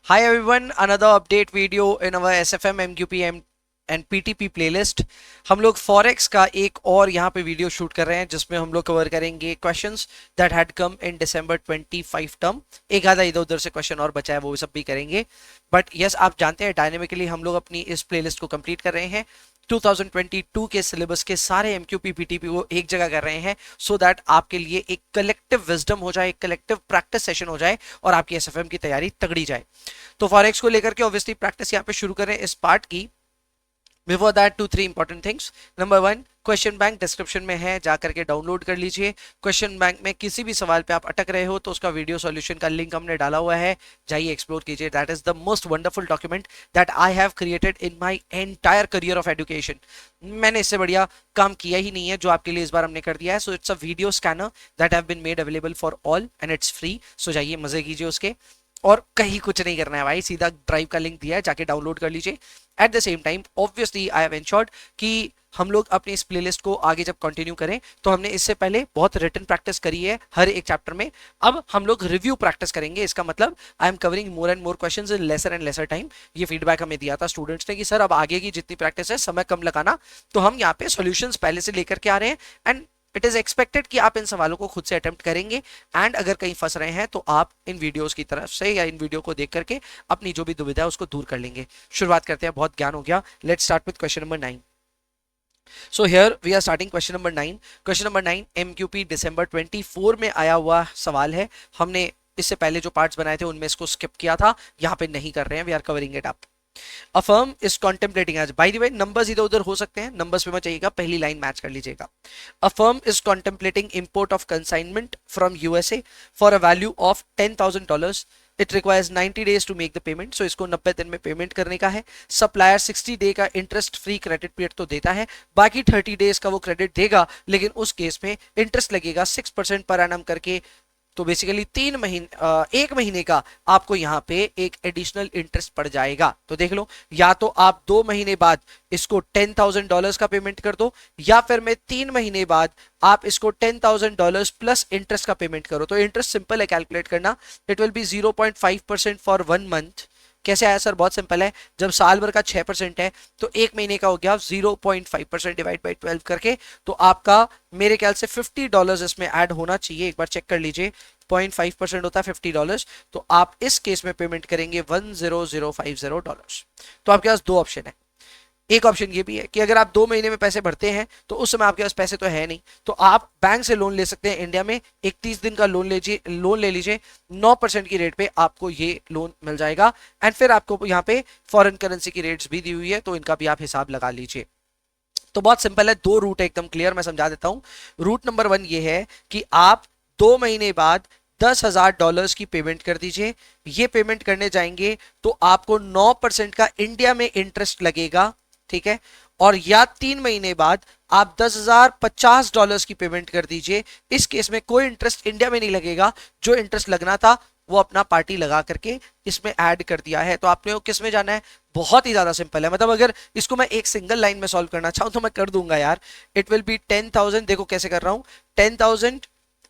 Hi everyone, another update video in our SFM MQP and PTP playlist. हम लोग forex का एक और यहाँ पे वीडियो शूट कर रहे हैं जिसमें हम लोग कवर करेंगे questions that had come in December 25 term. एक आधा इधर उधर से क्वेश्चन और बचा है, वो सब भी करेंगे। बट यस, आप जानते हैं डायनेमिकली हम लोग अपनी इस प्लेलिस्ट को कंप्लीट कर रहे हैं। 2022 के सिलेबस के सारे एमक्यूपी पीटीपी को एक जगह कर रहे हैं सो दैट आपके लिए एक कलेक्टिव विजडम हो जाए, एक कलेक्टिव प्रैक्टिस सेशन हो जाए और आपकी एसएफएम की तैयारी तगड़ी जाए। तो फॉरेक्स को लेकर के ऑब्वियसली प्रैक्टिस यहाँ पे शुरू करें इस पार्ट की। Before that 2-3 important things. Number 1, question bank description में है, जाकर के डाउनलोड कर लीजिए। क्वेश्चन बैंक में किसी भी सवाल पे आप अटक रहे हो तो उसका वीडियो सॉल्यूशन का लिंक हमने डाला हुआ है, जाइए एक्सप्लोर कीजिए। That is the most wonderful document that I have created in my entire career of education. मैंने इससे बढ़िया काम किया ही नहीं है जो आपके लिए इस बार हमने कर दिया है। So it's a video scanner that have been made available for all and it's free. So जाइए मजे कीजिए उसके, और कहीं कुछ नहीं करना है भाई, सीधा ड्राइव का लिंक दिया है, जाके डाउनलोड कर लीजिए। At the same time obviously I have ensured कि हम लोग अपनी इस प्लेलिस्ट को आगे जब कंटिन्यू करें तो हमने इससे पहले बहुत रिटन प्रैक्टिस करी है हर एक चैप्टर में। अब हम लोग रिव्यू प्रैक्टिस करेंगे। इसका मतलब I am covering more and more questions in laser and lesser time. ये फीडबैक हमें दिया था स्टूडेंट्स ने कि सर अब आगे की जितनी प्रैक्टिस है समय कम लगाना, तो हम यहाँ पे सॉल्यूशंस पहले से लेकर के आ रहे हैं एंड इट इज एक्सपेक्टेड कि आप इन सवालों को खुद से अटेम्प्ट करेंगे। एंड अगर कहीं फंस रहे हैं तो आप इन वीडियोस की तरफ से या इन वीडियो को देख करके अपनी जो भी दुविधा है उसको दूर कर लेंगे। शुरुआत करते हैं, बहुत ज्ञान हो गया। Let's start with question number 9। So here we are starting question number 9। Question number 9 एमक्यूपी December 24 में आया हुआ सवाल है। हमने इससे पहले जो पार्ट्स बनाए थे उनमें इसको स्किप किया था, यहाँ पे नहीं कर रहे हैं, we are covering it up. A firm is contemplating, आज बाय द वे नंबर्स इधर उधर हो सकते हैं, नंबर्स पे मत चाहिएगा, पहली लाइन मैच कर लीजिएगा। A firm is contemplating import of consignment from USA for a value of $10,000. It requires 90 days to make the payment. So इसको 90 दिन में पेमेंट करने का है। सप्लायर 60 डे का इंटरेस्ट फ्री क्रेडिट पीरियड तो देता है, बाकी 30 डेज का वो क्रेडिट देगा, लेकिन उस केस में इंटरेस्ट लगेगा 6% पर एनम करके। तो बेसिकली 1 महीने का आपको यहाँ पे एक एडिशनल इंटरेस्ट पड़ जाएगा। तो देख लो, या तो आप 2 महीने बाद इसको $10,000 का पेमेंट कर दो, या फिर मैं 3 महीने बाद आप इसको $10,000 प्लस इंटरेस्ट का पेमेंट करो। तो इंटरेस्ट सिंपल है कैलकुलेट करना, it will be 0.5% for 1 month. कैसे आया सर? बहुत सिंपल है, जब साल भर का 6% है तो 1 महीने का हो गया 0.5% डिवाइड बाई 12 करके, तो आपका मेरे ख्याल से $50 इसमें ऐड होना चाहिए। एक बार चेक कर लीजिए, 0.5% होता है $50, तो आप इस केस में पेमेंट करेंगे $10050। तो आपके पास दो ऑप्शन है। एक ऑप्शन ये भी है कि अगर आप 2 महीने में पैसे भरते हैं तो उस समय आपके पास पैसे तो है नहीं, तो आप बैंक से लोन ले सकते हैं। इंडिया में 31 दिन का लोन ले लीजिए, 9% की रेट पे आपको ये लोन मिल जाएगा। एंड फिर आपको यहाँ पे फॉरेन करेंसी की रेट्स भी दी हुई है, तो इनका भी आप हिसाब लगा लीजिए। तो बहुत सिंपल है, दो रूट है एकदम क्लियर, मैं समझा देता हूं। रूट नंबर 1 ये है कि आप 2 महीने बाद $10,000 की पेमेंट कर दीजिए। ये पेमेंट करने जाएंगे तो आपको 9% का इंडिया में इंटरेस्ट लगेगा, ठीक है। और या 3 महीने बाद आप $10,050 की पेमेंट कर दीजिए। इस केस में कोई इंटरेस्ट इंडिया में नहीं लगेगा, जो इंटरेस्ट लगना था वो अपना पार्टी लगा करके इसमें ऐड कर दिया है। तो आपने वो किस में जाना है? बहुत ही ज्यादा सिंपल है। मतलब अगर इसको मैं एक सिंगल लाइन में सॉल्व करना चाहूं तो मैं कर दूंगा यार। इट विल बी 10,000, देखो कैसे कर रहा हूं, 10,000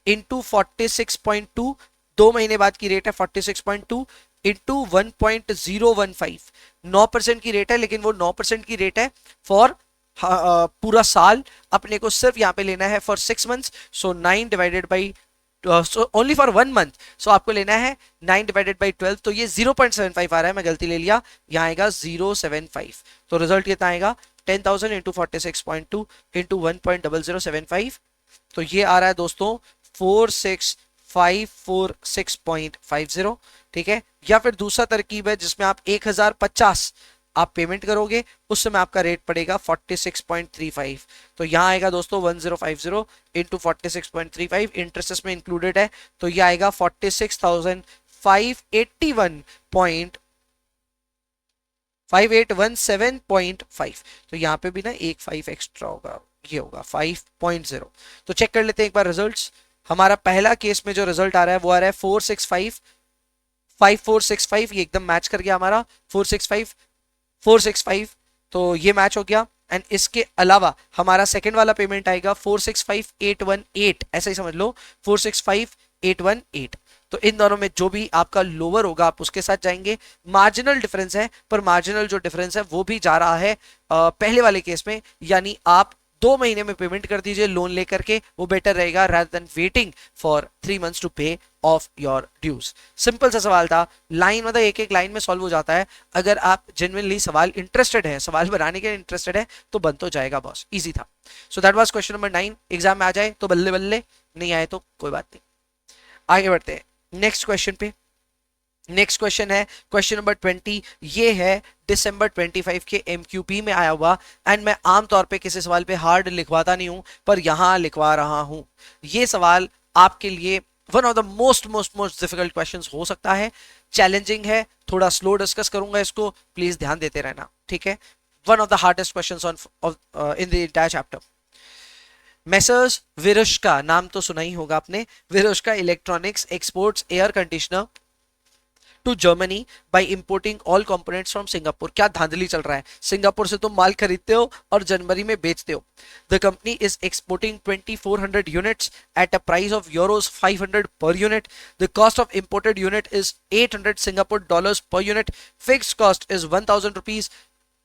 इंटू 46.2, 2 महीने बाद की रेट है 46.2 इंटू 1.015। 9% की रेट है, लेकिन वो 9% की रेट है फॉर पूरा साल। अपने को सिर्फ यहाँ पे लेना है for 6 months. So 9 divided by only for 1 month, so आपको लेना है 9 डिवाइडेड बाई 12। तो ये 0.75 आ रहा है, मैं गलती ले लिया, यहाँ आएगा 0.75। तो रिजल्ट कितना आएगा? 10,000 इंटू 46.2 इंटू 1.0075। तो ये आ रहा है दोस्तों 46,546.50, ठीक है। या फिर दूसरा तरकीब है जिसमें आप 1,050 आप पेमेंट करोगे, उस समय आपका रेट पड़ेगा 46.35। तो यहाँ आएगा दोस्तों 1050 इंटू 46.35, इंटरेस्ट इसमें इंक्लूडेड है, तो ये आएगा 5817.5। तो यहाँ पे भी ना एक 5 एक्स्ट्रा होगा, ये होगा 5.0। तो चेक कर लेते हैं एक बार रिजल्ट्स। हमारा पहला केस में जो रिजल्ट आ रहा है वो आ रहा है 465, ये एकदम मैच कर गया हमारा 465। तो ये मैच हो गया। एंड इसके अलावा हमारा सेकंड वाला पेमेंट आएगा 465,818, ऐसा ही समझ लो 465,818। तो इन दोनों में जो भी आपका लोअर होगा आप उसके साथ जाएंगे। मार्जिनल डिफरेंस है, पर मार्जिनल जो डिफरेंस है वो भी जा रहा है पहले वाले केस में, यानी आप 2 महीने में पेमेंट कर दीजिए लोन लेकर के, वो बेटर रहेगा rather than waiting for 3 months to pay off your dues। Simple सा सवाल था, लाइन मतलब एक एक लाइन में सॉल्व हो जाता है। अगर आप जेन्युइनली सवाल इंटरेस्टेड है, सवाल बनाने के इंटरेस्टेड है तो बन तो जाएगा बॉस, इजी था। सो that was question number 9। Exam में आ जाए तो बल्ले बल्ले, नहीं आए तो कोई बात नहीं। आगे बढ़ते हैं नेक्स्ट क्वेश्चन पे। नेक्स्ट क्वेश्चन है क्वेश्चन नंबर 20। ये है दिसंबर 25 के एमक्यूपी में आया हुआ, एंड मैं आमतौर पे किसी सवाल पे हार्ड लिखवाता नहीं हूं, पर यहां लिखवा रहा हूं। ये सवाल आपके लिए one of the most difficult questions हो सकता है, चैलेंजिंग है, थोड़ा स्लो डिस्कस करूंगा इसको, प्लीज ध्यान देते रहना, ठीक है। One of the hardest questions on in the entire chapter. Messrs Virushka, नाम तो सुना ही होगा आपने, Virushka electronics exports air conditioner to Germany by importing all components from Singapore. क्या धांधली चल रहा है, सिंगापुर से तुम माल खरीदते हो और जनवरी में बेचते हो। The company is exporting 2400 units at a price of Euros 500 per unit. The cost of imported unit is 800 Singapore dollars per unit. Fixed cost is 1000 rupees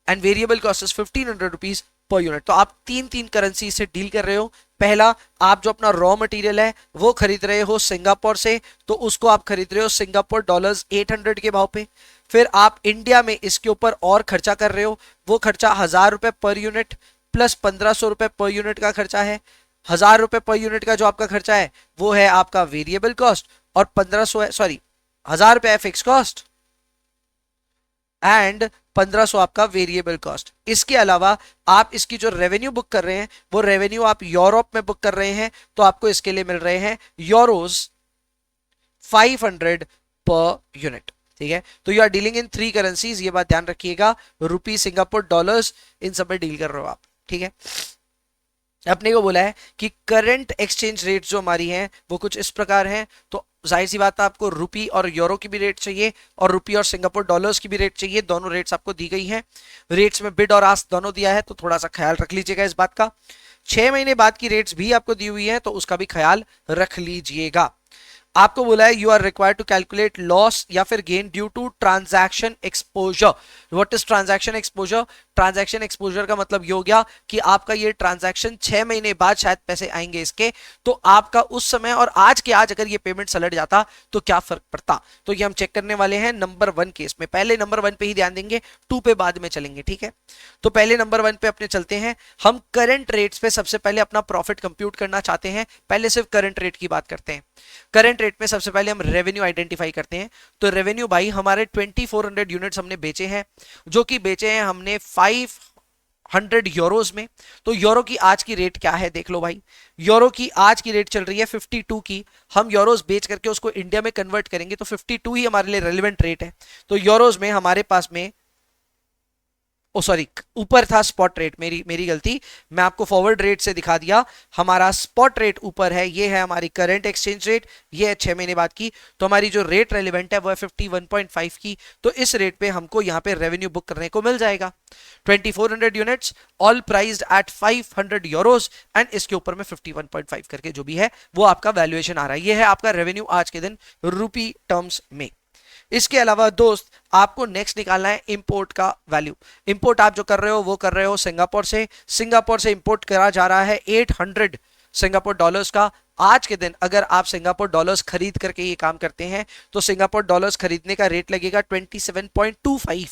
and variable cost is 1500 rupees per unit. तो आप तीन currency से deal कर रहे हो। पहला, आप जो अपना रॉ मटेरियल है वो खरीद रहे हो सिंगापुर से, तो उसको आप खरीद रहे हो सिंगापुर डॉलर्स 800 के भाव पे। फिर आप इंडिया में इसके ऊपर और खर्चा कर रहे हो, वो खर्चा 1000 रुपए पर यूनिट प्लस 1500 रुपए पर यूनिट का खर्चा है। 1000 रुपए पर यूनिट का जो आपका खर्चा है वो है आपका वेरिएबल कॉस्ट, और 1500 है, सॉरी 1000 रुपए है फिक्स कॉस्ट एंड 1500 आपका वेरिएबल कॉस्ट। इसके अलावा आप इसकी जो रेवेन्यू बुक कर रहे हैं वो रेवेन्यू आप यूरोप में बुक कर रहे हैं, तो आपको इसके लिए मिल रहे हैं यूरोस 500 पर यूनिट, ठीक है। तो you are dealing in 3 currencies, ये बात ध्यान रखिएगा, रुपी, सिंगापुर डॉलर्स, इन सब में डील कर रहे हो आप, ठीक है। अपने को बोला है कि करंट एक्सचेंज रेट जो हमारी हैं वो कुछ इस प्रकार हैं, तो जाहिर सी बात है आपको रुपी और यूरो की भी रेट चाहिए और रुपी और सिंगापुर डॉलर्स की भी रेट चाहिए। दोनों रेट्स आपको दी गई हैं, रेट्स में बिड और आस्क दोनों दिया है, तो थोड़ा सा ख्याल रख लीजिएगा इस बात का। 6 महीने बाद की रेट्स भी आपको दी हुई है, तो उसका भी ख्याल रख लीजिएगा। आपको बोला है you are required to calculate loss या फिर gain due to transaction exposure. What is transaction exposure? Transaction exposure का मतलब ये हो गया कि आपका ये ट्रांजैक्शन 6 महीने बाद शायद पैसे आएंगे इसके, तो आपका उस समय और आज के आज अगर ये पेमेंट सलट जाता तो क्या फर्क पड़ता। तो ये हम चेक करने वाले हैं नंबर 1 केस में। पहले नंबर 1 पे ही ध्यान देंगे, 2 पे बाद में चलेंगे, ठीक है। तो पहले नंबर 1 पे अपने चलते हैं। हम करंट रेट्स पे सबसे पहले अपना प्रॉफिट कंप्यूट करना चाहते हैं। पहले सिर्फ करंट रेट की बात करते हैं। करंट रेट में सबसे पहले हम रेवेन्यू आइडेंटिफाई करते हैं। तो रेवेन्यू भाई हमारे 2400 यूनिट्स हमने बेचे हैं, जो कि बेचे हैं हमने 500 यूरोज में। तो यूरो की आज की रेट क्या है देख लो भाई, यूरो की आज की रेट चल रही है 52 की। हम यूरोज बेच करके उसको इंडिया में कन्वर्ट करेंगे तो 52 ही हमारे लिए रेलेवेंट रेट है। तो यूरोज में हमारे पास में सॉरी ऊपर था स्पॉट रेट, मेरी गलती, मैं आपको फॉरवर्ड रेट से दिखा दिया। हमारा स्पॉट रेट ऊपर है, ये है हमारी करंट एक्सचेंज रेट, ये है 6 महीने बाद की। तो हमारी जो रेट रेलिवेंट है वो है 51.5 की। तो इस रेट पे हमको यहाँ पे रेवेन्यू बुक करने को मिल जाएगा 2400 units all priced eight 500 Euros and इसके ऊपर में 51.5 करके जो भी है वो आपका वैल्यूएशन आ रहा है। ये है आपका रेवेन्यू आज के दिन रुपी टर्म्स में। इसके अलावा दोस्त आपको नेक्स्ट निकालना है इंपोर्ट का वैल्यू। इंपोर्ट आप जो कर रहे हो वो कर रहे हो सिंगापुर से। सिंगापुर से इंपोर्ट करा जा रहा है 800 सिंगापुर डॉलर्स का। आज के दिन अगर आप सिंगापुर डॉलर्स खरीद करके ये काम करते हैं तो सिंगापुर डॉलर्स खरीदने का रेट लगेगा 27.25।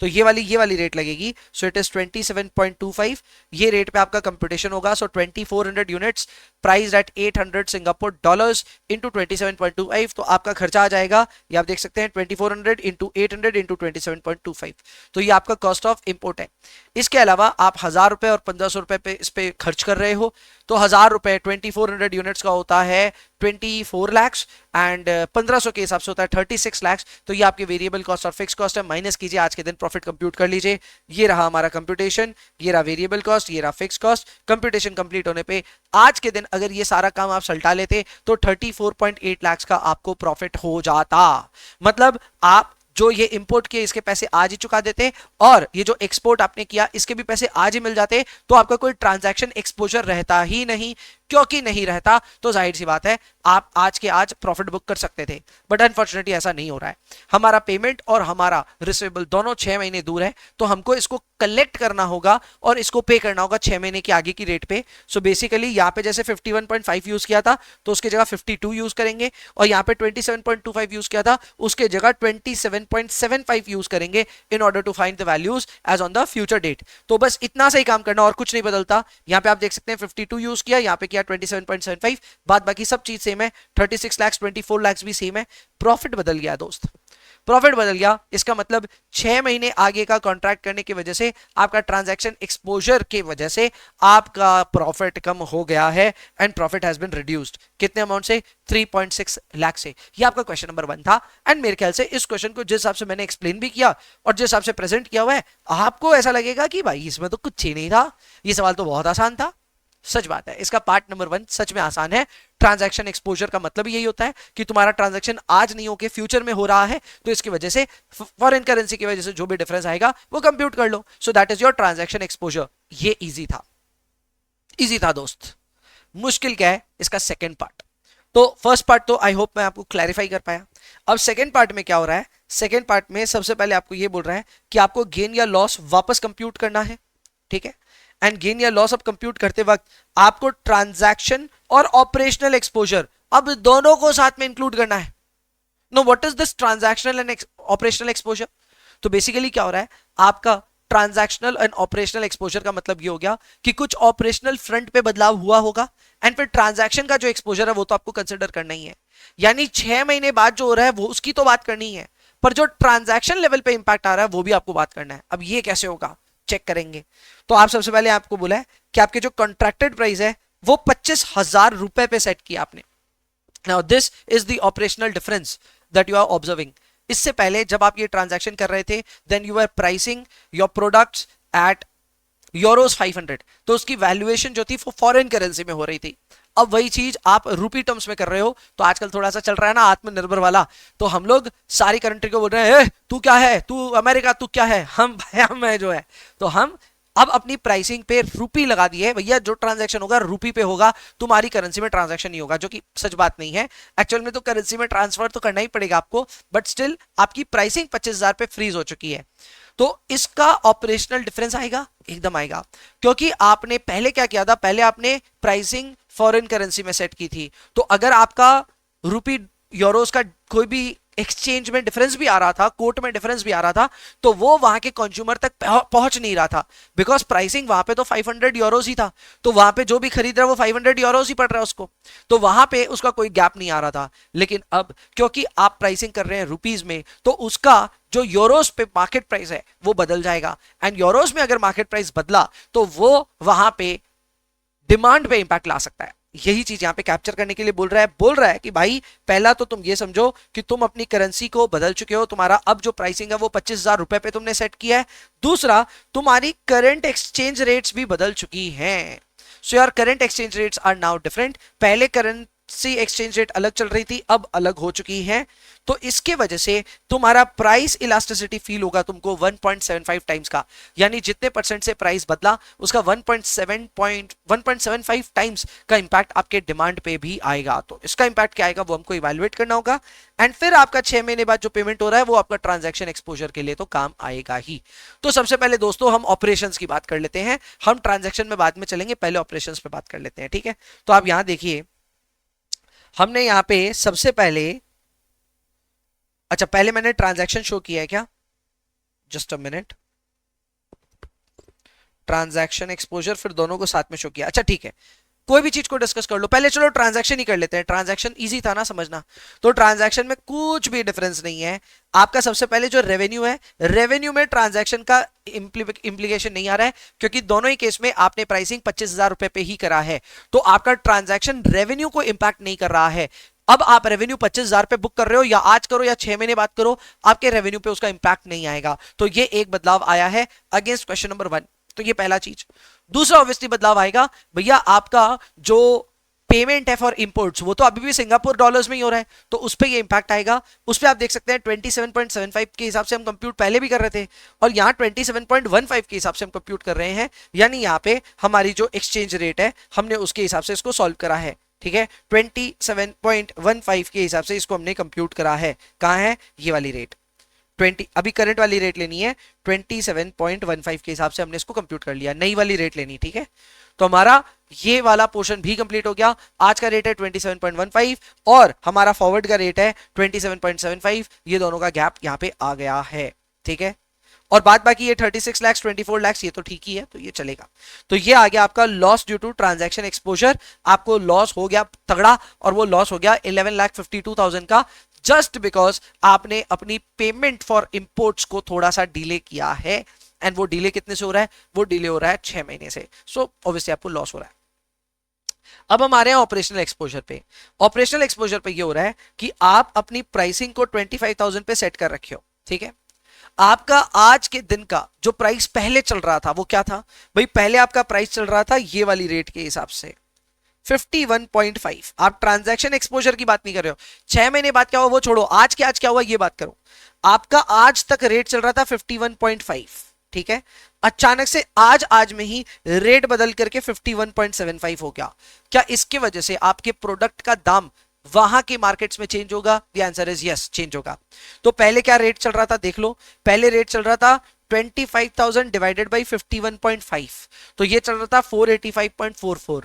तो ये वाली रेट लगेगी। So it is 27.25। ये रेट पे आपका कंप्यूटेशन होगा। सो 2400 units price at 800 Singapore dollars into 27.25। तो आपका खर्चा आ जाएगा, ये आप देख सकते हैं 2400 इंटू 800 इंटू 27.25। तो ये आपका कॉस्ट ऑफ इंपोर्ट है। इसके अलावा आप 1000 रुपए और 1500 रुपए पे इस पे खर्च कर रहे हो। तो 1000 रुपए 2400 यूनिट्स का होता है 24 लाख एंड 1500 के हिसाब से होता है 36 लाख। तो ये आपके वेरिएबल कॉस्ट और फिक्स कॉस्ट है, माइनस कीजिए, आज के दिन प्रॉफिट कंप्यूट कर लीजिए। ये रहा हमारा कंप्यूटेशन, ये रहा वेरिएबल कॉस्ट, ये रहा फिक्स कॉस्ट। कंप्यूटेशन कंप्लीट होने पे आज के दिन अगर ये सारा काम आप सल्टा लेते तो 34.8 लाख का आपको प्रॉफिट हो जाता। मतलब आप जो ये इंपोर्ट किए इसके पैसे आज ही चुका देते और ये जो एक्सपोर्ट आपने किया इसके भी पैसे आज ही मिल जाते, तो आपका कोई ट्रांजैक्शन एक्सपोजर रहता ही नहीं। क्योंकि नहीं रहता तो जाहिर सी बात है आप आज के आज प्रॉफिट बुक कर सकते थे, बट अनफॉर्चुनेटली ऐसा नहीं हो रहा है। हमारा पेमेंट और हमारा रिसीवेबल दोनों 6 महीने दूर है, तो हमको इसको कलेक्ट करना होगा और इसको पे करना होगा 6 महीने की आगे की रेट पे। सो बेसिकली यहाँ पे जैसे 51.5 यूज किया था तो उसकी जगह 52 यूज करेंगे, और यहाँ पे 27.25 यूज किया था उसके जगह 27.75 यूज करेंगे in order to find the values as on the future date. तो बस इतना सा ही काम करना और कुछ नहीं बदलता। यहाँ पे आप देख सकते हैं 52 यूज किया, यहाँ पे किया 27.75, बाद बाकी सब चीज सेम है, 36 लाख 24 लाख भी सेम है। प्रॉफिट बदल गया दोस्त, प्रॉफिट बदल गया। इसका मतलब 6 महीने आगे का कॉन्ट्रैक्ट करने की वजह से आपका ट्रांजैक्शन एक्सपोजर की वजह से आपका प्रॉफिट कम हो गया है and profit has been reduced. कितने अमाउंट से? 3.6 लाख से। ये आपका क्वेश्चन नंबर 1 था। एंड मेरे ख्याल से इस क्वेश्चन को जिस हिसाब से मैंने एक्सप्लेन भी किया और जिस हिसाब से प्रेजेंट किया हुआ है, आपको ऐसा लगेगा कि भाई इसमें तो कुछ ही नहीं था, ये सवाल तो बहुत आसान था। सच बात है, इसका पार्ट नंबर 1 सच में आसान है। ट्रांजैक्शन एक्सपोजर का मतलब यही होता है कि तुम्हारा ट्रांजैक्शन आज नहीं होके फ्यूचर में हो रहा है, तो इसकी वजह से फॉरेन करेंसी की वजह से जो भी डिफरेंस आएगा वो कंप्यूट कर लो। So that is your transaction exposure. ये इजी था, इजी था दोस्त। मुश्किल क्या है इसका सेकेंड पार्ट। तो फर्स्ट पार्ट तो आई होप मैं आपको क्लैरिफाई कर पाया। अब सेकेंड पार्ट में क्या हो रहा है? सेकेंड पार्ट में सबसे पहले आपको ये बोल रहा है कि आपको गेन या लॉस वापस कंप्यूट करना है, ठीक है। एंड गेन या लॉस अब कंप्यूट करते वक्त आपको ट्रांजैक्शन और ऑपरेशनल एक्सपोजर अब दोनों को साथ में इंक्लूड करना है। No, what is this transactional and operational exposure? तो बेसिकली क्या हो रहा है, आपका ट्रांजैक्शनल एंड ऑपरेशनल एक्सपोजर का मतलब ये हो गया कि कुछ ऑपरेशनल फ्रंट पे बदलाव हुआ होगा, एंड फिर ट्रांजैक्शन का जो एक्सपोजर है वो तो आपको कंसिडर करना ही है। यानी 6 महीने बाद जो हो रहा है वो उसकी तो बात करनी है, पर जो ट्रांजैक्शन लेवल पे इंपैक्ट आ रहा है वो भी आपको बात करना है। अब ये कैसे होगा, चेक करेंगे। तो आप सबसे पहले आपको बोला है कि आपके जो कॉन्ट्रैक्टेड प्राइस है वो 25,000 रुपए पे सेट किया आपने। Now this is the operational difference that you are observing. इससे पहले जब आप ये ट्रांजैक्शन कर रहे थे then you are pricing your products at euros 500, तो उसकी वैल्यूएशन जो थी वो फॉरेन करेंसी में हो रही थी। अब वही चीज आप रूपी टर्म्स में कर रहे हो, तो आजकल थोड़ा सा चल रहा है ना आत्मनिर्भर वाला, तो हम लोग सारी कंट्री को बोल रहे हैं तू क्या है, तू अमेरिका तू क्या है, हम है जो है। तो हम अब अपनी प्राइसिंग पे रूपी लगा दी है, भैया जो ट्रांजैक्शन होगा रूपी पे होगा, तुम्हारी करेंसी में ट्रांजैक्शन नहीं होगा, जो कि सच बात नहीं है। एक्चुअल में तो करेंसी में ट्रांसफर तो करना ही पड़ेगा आपको, बट स्टिल आपकी प्राइसिंग 25,000 पे फ्रीज हो चुकी है। तो इसका ऑपरेशनल डिफरेंस आएगा, एकदम आएगा, क्योंकि आपने पहले क्या किया था, पहले आपने प्राइसिंग फॉरेन करेंसी में सेट की थी। तो अगर आपका रूपी यूरोस का कोई भी एक्सचेंज में डिफरेंस भी आ रहा था, कोर्ट में डिफरेंस भी आ रहा था, तो वो वहां के कंज्यूमर तक पहुंच नहीं रहा था, बिकॉज प्राइसिंग वहां पे तो 500 यूरोस ही था। तो वहां पे जो भी खरीद रहा है वो 500 यूरोस ही पड़ रहा है उसको, तो वहां पे उसका कोई गैप नहीं आ रहा था। लेकिन अब क्योंकि आप प्राइसिंग कर रहे हैं रुपीज में, तो उसका जो यूरोस पे मार्केट प्राइस है वो बदल जाएगा, एंड यूरोस में अगर मार्केट प्राइस बदला तो वो वहां पे डिमांड पे इंपैक्ट ला सकता है। यही चीज यहां पे कैप्चर करने के लिए बोल रहा है कि भाई पहला तो तुम ये समझो कि तुम अपनी करेंसी को बदल चुके हो, तुम्हारा अब जो प्राइसिंग है वो 25,000 रुपए पे तुमने सेट किया है। दूसरा, तुम्हारी करंट एक्सचेंज रेट्स भी बदल चुकी हैं। So your current exchange rates are now different. पहले करेंसी एक्सचेंज रेट अलग चल रही थी, अब अलग हो चुकी है। तो इसके वजह से तुम्हारा प्राइस इलास्टिसिटी फील होगा तुमको 1.75 टाइम्स का, यानी जितने परसेंट से प्राइस बदला उसका 1.75 टाइम्स का इंपैक्ट आपके डिमांड पे भी आएगा। तो इसका इंपैक्ट क्या आएगा वो हमको इवैल्यूएट करना होगा, एंड फिर आपका 6 महीने बाद जो पेमेंट हो रहा है वो आपका ट्रांजैक्शन एक्सपोजर के लिए तो काम आएगा ही। तो सबसे पहले दोस्तों हम ऑपरेशंस की बात कर लेते हैं, हम ट्रांजैक्शन में बाद में चलेंगे, पहले ऑपरेशंस पे बात कर लेते हैं, ठीक है। तो आप यहां देखिए, हमने यहां पे सबसे पहले, अच्छा पहले मैंने ट्रांजैक्शन शो किया है क्या, just a minute, transaction exposure फिर दोनों को साथ में शो किया, अच्छा ठीक है, कोई भी चीज को डिस्कस कर लो, पहले चलो ट्रांजैक्शन ही कर लेते हैं। ट्रांजैक्शन इजी था ना समझना, तो ट्रांजैक्शन में कुछ भी डिफरेंस नहीं है। आपका सबसे पहले जो रेवेन्यू है, रेवेन्यू में ट्रांजैक्शन का इंप्लीकेशन नहीं आ रहा है, क्योंकि दोनों ही केस में आपने प्राइसिंग 25,000 रुपए पे ही करा है, तो आपका ट्रांजैक्शन रेवेन्यू को इंपैक्ट नहीं कर रहा है। अब आप रेवेन्यू 25,000 पे बुक कर रहे हो, या आज करो या 6 महीने बाद करो, आपके रेवेन्यू पे उसका इंपैक्ट नहीं आएगा। तो ये एक बदलाव आया है अगेंस्ट क्वेश्चन नंबर 1। तो ये पहला चीज। दूसरा ऑब्वियसली बदलाव आएगा, भैया आपका जो पेमेंट है फॉर इंपोर्ट्स वो तो अभी भी सिंगापुर डॉलर्स में ही हो रहा है, तो उस पर ये इंपैक्ट आएगा। उस पर आप देख सकते हैं 27.75 के हिसाब से हम कंप्यूट पहले भी कर रहे थे, और यहाँ 27.15 के हिसाब से हम कंप्यूट कर रहे हैं, यानी यहाँ पे हमारी जो एक्सचेंज रेट है हमने उसके हिसाब से इसको सॉल्व करा है। ठीक है, 27.15 के हिसाब से इसको हमने कंप्यूट करा है। कहाँ है ये वाली रेट 20, अभी करंट वाली रेट लेनी है, 27.15 के हिसाब से हमने इसको कंप्यूट कर लिया, नई वाली रेट लेनी। ठीक है, तो हमारा ये वाला पोर्शन भी कंप्लीट हो गया। आज का रेट है 27.15 और हमारा फॉरवर्ड का रेट है 27.75, ये दोनों का गैप यहाँ पे आ गया है। ठीक है, और बात बाकी ये 36 लाख 24 लाख ये तो ठीक ही है, तो ये चलेगा। तो ये आ गया आपका loss due to transaction exposure, आपको लॉस हो गया तगड़ा, और वो लॉस हो गया 11,52,000 का, जस्ट बिकॉज आपने अपनी पेमेंट फॉर इंपोर्ट्स को थोड़ा सा डिले किया है। एंड वो डिले कितने से हो रहा है, वो डिले हो रहा है 6 महीने से, सो ऑब्वियसली आपको लॉस हो रहा है। अब हम आ रहे हैं ऑपरेशनल एक्सपोजर पे। ऑपरेशनल एक्सपोजर पे ये हो रहा है कि आप अपनी प्राइसिंग को 25,000 पे सेट कर रखे हो। ठीक है, आपका आज के दिन का जो प्राइस पहले चल रहा था वो क्या था भाई, पहले आपका प्राइस चल रहा था ये वाली रेट के हिसाब से 51.5। आप ट्रांजैक्शन एक्सपोजर की बात नहीं कर रहे हो, 6 महीने बाद क्या हुआ वो छोड़ो, आज के आज क्या हुआ ये बात करो। आपका आज तक रेट चल रहा था 51.5, ठीक है, अचानक से आज में ही रेट बदल करके 51.75 हो गया। क्या इसके वजह से आपके प्रोडक्ट का दाम वहां के मार्केट्स में चेंज होगा? The answer is yes, change होगा। तो पहले क्या रेट चल रहा था देख लो, पहले रेट चल रहा था 25,000 डिवाइडेड बाई 51.5, तो ये चल रहा था 485.44।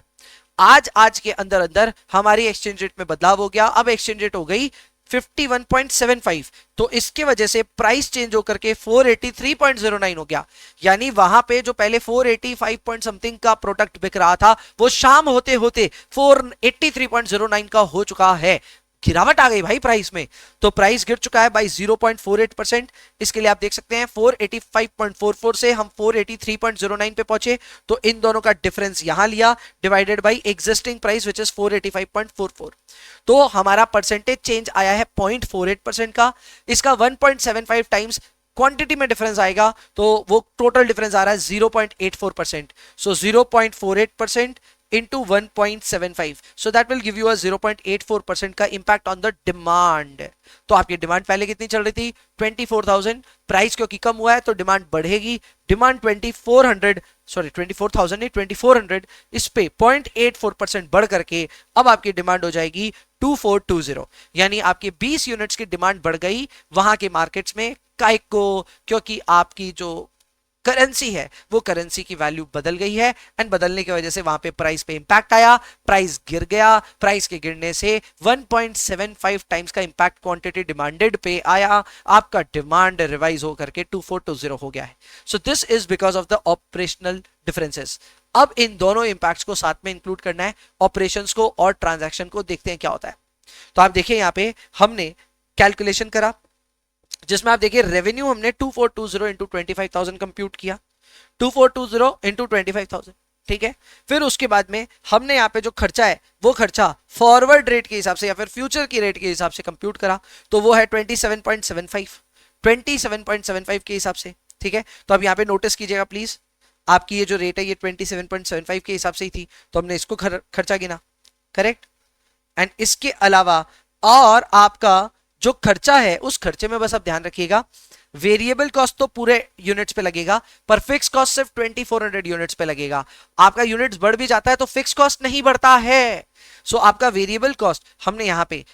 आज के अंदर अंदर हमारी एक्सचेंज रेट में बदलाव हो गया, अब एक्सचेंज रेट हो गई 51.75, तो इसके वजह से प्राइस चेंज होकर के 483.09 हो गया। यानी वहां पे जो पहले 485 पॉइंट समथिंग का प्रोडक्ट बिक रहा था वो शाम होते होते 483.09 का हो चुका है। गिरावट आ गई भाई प्राइस में, तो प्राइस गिर चुका है बाई 0.48%। इसके लिए आप देख सकते हैं 485.44 से हम 483.09 पे पहुंचे, तो इन दोनों का डिफरेंस यहां लिया divided by existing price which is 485.44, तो हमारा परसेंटेज चेंज आया है 0.48% का। इसका 1.75 टाइम्स क्वांटिटी में डिफरेंस आएगा, तो वो टोटल डिफरेंस आ रहा है 0.84%। सो 0.48% into 1.75, so that will give you a 0.84% का impact on the demand। तो आपकी डिमांड पहले कितनी चल रही थी 24,000, प्राइस क्योंकि कम हुआ है तो डिमांड बढ़ेगी, डिमांड 24,000 नहीं 2400, इस पे 0.84% बढ़ करके अब आपकी डिमांड हो जाएगी 2420, यानी आपके 20 यूनिट्स की डिमांड बढ़ गई वहां के मार्केट्स में। काइक को क्योंकि आपकी जो करेंसी है वो करेंसी की वैल्यू बदल गई है, एंड बदलने की वजह से वहां पे प्राइस पे इंपैक्ट आया, प्राइस गिर गया, प्राइस के गिरने से 1.75 टाइम्स का इंपैक्ट क्वांटिटी डिमांडेड पे आया, आपका डिमांड रिवाइज होकर के 2420 हो गया है। So this is because of the operational differences. अब इन दोनों इंपैक्ट्स को साथ में इंक्लूड करना है, ऑपरेशंस को और ट्रांजैक्शन को, देखते हैं क्या होता है। तो आप देखिए यहाँ पे हमने कैलकुलेशन करा जिसमें आप देखिए रेवेन्यू हमने 2420 इंटू 25,000 कंप्यूट किया, 2420 इंटू 25,000, ठीक है। फिर उसके बाद में हमने यहाँ पे जो खर्चा है वो खर्चा फॉरवर्ड रेट के हिसाब से या फिर फ्यूचर की रेट के हिसाब से कंप्यूट करा, तो वो है 27.75 के हिसाब से, ठीक है। तो अब यहाँ पे नोटिस कीजिएगा प्लीज, आपकी ये जो रेट है ये 27.75 के हिसाब से ही थी, तो हमने इसको खर्चा गिना, करेक्ट। एंड इसके अलावा और आपका जो खर्चा है उस खर्चे में बस आप ध्यान रखिएगा, वेरिएबल कॉस्ट तो पूरे यूनिट्स पे लगेगा पर फिक्स कॉस्ट सिर्फ 2400 यूनिट्स पे लगेगा। आपका यूनिट्स बढ़ भी जाता है तो फिक्स कॉस्ट नहीं बढ़ता है। सो आपका वेरिएबल कॉस्ट हमने यहां पे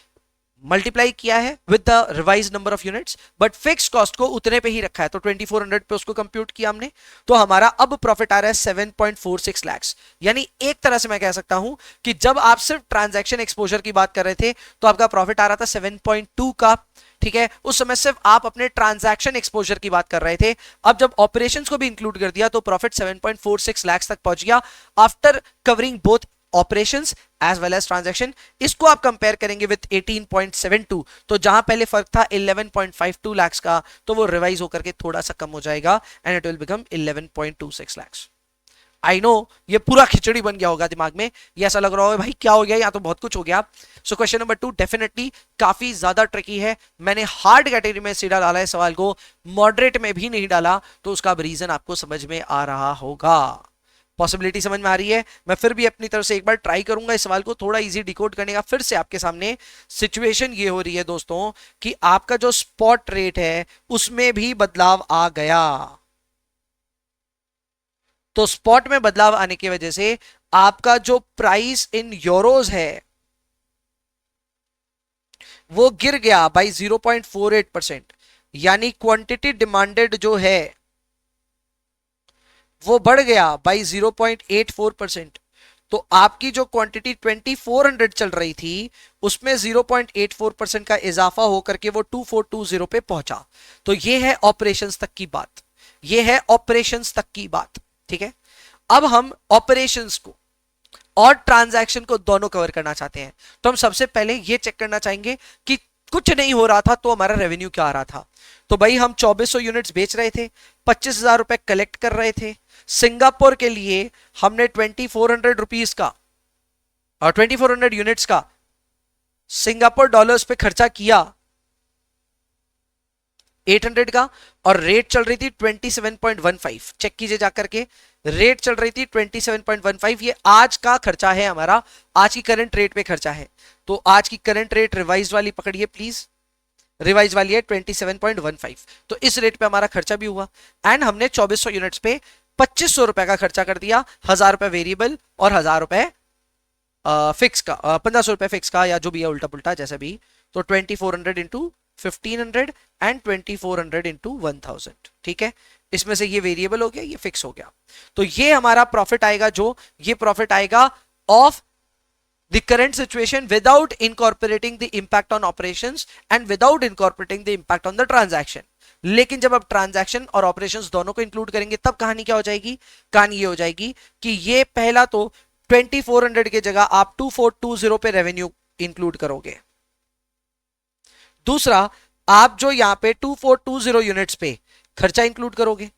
मल्टीप्लाई किया है with the revise number of units, but fix cost को उतने पे ही रखा है, तो 2400 पे उसको कंप्यूट किया हमने, तो हमारा अब प्रॉफिट आ रहा है 7.46 लाख। यानी एक तरह से मैं कह सकता हूं कि जब आप सिर्फ ट्रांजैक्शन एक्सपोजर की बात कर रहे थे तो आपका प्रॉफिट आ रहा था 7.2 का, ठीक है। उस समय सिर्फ आप अपने ट्रांजैक्शन एक्सपोजर की बात कर रहे थे, अब जब ऑपरेशंस को भी इंक्लूड कर दिया तो प्रॉफिट 7.46 लाख तक पहुंच गया after covering both operations as well as transaction. इसको आप कंपेयर करेंगे विद 18.72, तो जहां पहले फर्क था 11.52 लाख का, तो वो रिवाइज होकर के थोड़ा सा कम हो जाएगा and it will become 11.26 lakh. I know ये पूरा खिचड़ी बन गया होगा दिमाग में, ये ऐसा लग रहा होगा भाई क्या हो गया, या तो बहुत कुछ हो गया। सो क्वेश्चन नंबर 2 डेफिनेटली काफी ज्यादा ट्रिकी है, मैंने हार्ड कैटेगरी में सीधा डाला है सवाल को, मॉडरेट में भी नहीं डाला, तो उसका रीजन आपको समझ में आ रहा होगा। पॉसिबिलिटी समझ में आ रही है? मैं फिर भी अपनी तरफ से एक बार ट्राई करूंगा इस सवाल को थोड़ा इजी डिकोड करने का। फिर से आपके सामने सिचुएशन ये हो रही है दोस्तों कि आपका जो स्पॉट रेट है उसमें भी बदलाव आ गया। तो स्पॉट में बदलाव आने की वजह से आपका जो प्राइस इन यूरोज है वो गिर गया बाई 0.48%, यानी क्वांटिटी डिमांडेड जो है वो बढ़ गया बाई 0.84%। तो आपकी जो क्वांटिटी 2400 चल रही थी उसमें 0.84% का इजाफा होकर के वो 2420 पे पहुंचा। तो ये है ऑपरेशंस तक की बात, ये है ऑपरेशंस तक की बात। ठीक है, अब हम ऑपरेशंस को और ट्रांजैक्शन को दोनों कवर करना चाहते हैं। तो हम सबसे पहले ये चेक करना चाहेंगे कि कुछ नहीं हो रहा था तो हमारा रेवेन्यू क्या आ रहा था। तो भाई हम 2400 यूनिट्स बेच रहे थे, 25,000 रुपए कलेक्ट कर रहे थे। सिंगापुर के लिए हमने 2400 रुपीज का और 2400 यूनिट्स का सिंगापुर डॉलर्स पे खर्चा किया 800 का, और रेट चल रही थी 27.15। चेक कीजिए जाकर के, रेट चल रही थी 27.15। ये आज का खर्चा है हमारा, आज की करंट रेट पे खर्चा है। तो आज की करंट रेट रिवाइज वाली पकड़िए प्लीज, रिवाइज वाली है 27.15। तो इस रेट पे हमारा खर्चा भी हुआ एंड हमने 2400 यूनिट्स पे 2500 रुपए का खर्चा कर दिया, 1000 रुपए वेरिएबल और 1000 रुपए फिक्स का, 1500 रुपए फिक्स का, या जो भी है उल्टा पुल्टा जैसे भी। तो 2400 इंटू 1500 एंड 2400 इंटू 1000। ठीक है, इसमें से ये वेरिएबल हो गया, ये फिक्स हो गया। तो ये हमारा प्रॉफिट आएगा, जो ये प्रॉफिट आएगा of the current situation without incorporating the impact on operations and without incorporating the impact on the transaction। लेकिन जब आप ट्रांजैक्शन और ऑपरेशंस दोनों को इंक्लूड करेंगे तब कहानी क्या हो जाएगी? कहानी ये हो जाएगी कि ये पहला तो 2400 की जगह आप 2420 पे रेवेन्यू इंक्लूड करोगे। दूसरा, आप जो यहां पे 2420 यूनिट्स पे खर्चा इंक्लूड करोगे।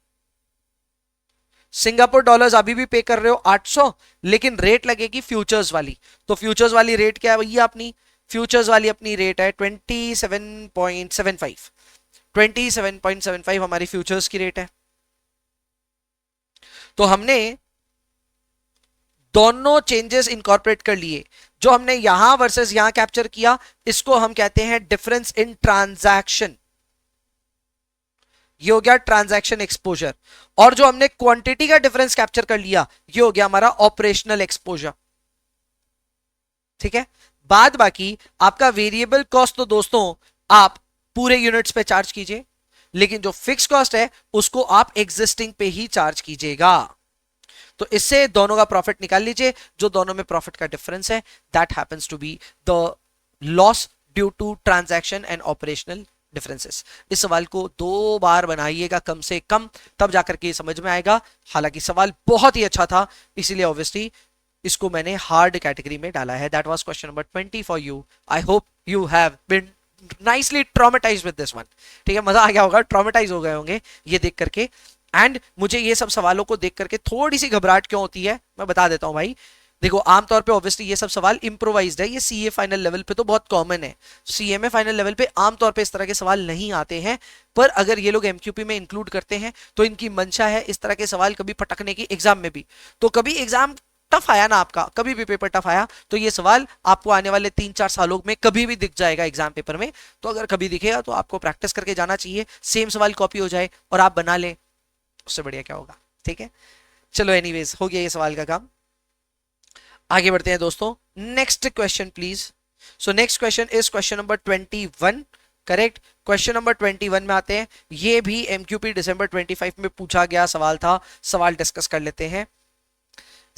सिंगापुर डॉलर्स अभी भी पे कर रहे हो 800, लेकिन रेट लगेगी फ्यूचर्स वाली। तो फ्यूचर्स वाली रेट क्या है भैया? अपनी फ्यूचर्स वाली अपनी रेट है 27.75। 27.75 हमारी फ्यूचर्स की रेट है। तो हमने दोनों चेंजेस इनकॉर्पोरेट कर लिए। जो हमने यहां वर्सेस यहां कैप्चर किया इसको हम कहते हैं डिफरेंस इन ट्रांजैक्शन। ये हो गया ट्रांजैक्शन एक्सपोजर। और जो हमने क्वांटिटी का डिफरेंस कैप्चर कर लिया ये हो गया हमारा ऑपरेशनल एक्सपोजर। ठीक है, बाद बाकी आपका वेरिएबल कॉस्ट तो दोस्तों आप पूरे यूनिट्स पे चार्ज कीजिए, लेकिन जो फिक्स कॉस्ट है उसको आप एग्जिस्टिंग पे ही चार्ज कीजिएगा। तो इससे दोनों का प्रॉफिट निकाल लीजिए। जो दोनों में प्रॉफिट का डिफरेंस है that happens to be the loss due to transaction and operational differences. इस सवाल को 2 बार बनाइएगा कम से कम, तब जाकर के समझ में आएगा। हालांकि सवाल बहुत ही अच्छा था, इसीलिए ऑब्वियसली इसको मैंने हार्ड कैटेगरी में डाला है। That was question number 20 for you. I hope you have been nicely traumatised with this one. ठीक है, मजा आ गया होगा, ट्रॉमेटाइज हो गए होंगे ये देख करके। एंड मुझे ये सब सवालों को देख करके थोड़ी सी घबराहट क्यों होती है मैं बता देता हूं भाई। देखो, आमतौर पे ऑब्वियसली ये सब सवाल इंप्रोवाइज्ड है, ये सीए फाइनल लेवल पे तो बहुत कॉमन है। सीए में फाइनल लेवल पे आमतौर पे इस तरह के सवाल नहीं आते हैं, पर अगर ये लोग एमक्यूपी में इंक्लूड करते हैं तो इनकी मंशा है इस तरह के सवाल कभी पटकने की एग्जाम में भी। तो कभी एग्जाम टफ आया ना आपका, कभी भी पेपर टफ आया तो ये सवाल आपको आने वाले 3-4 सालों में कभी भी दिख जाएगा एग्जाम पेपर में। तो अगर कभी दिखेगा तो आपको प्रैक्टिस करके जाना चाहिए, सेम सवाल कॉपी हो जाए और आप बना लें, उससे बढ़िया क्या होगा। ठीक है, चलो एनीवेज हो गया ये सवाल का काम। आगे बढ़ते हैं दोस्तों, next question please. So next question is question number 21। Correct, question number 21 में आते हैं। ये भी एमक्यूपी दिसंबर 25 में पूछा गया सवाल था। सवाल डिस्कस कर लेते हैं।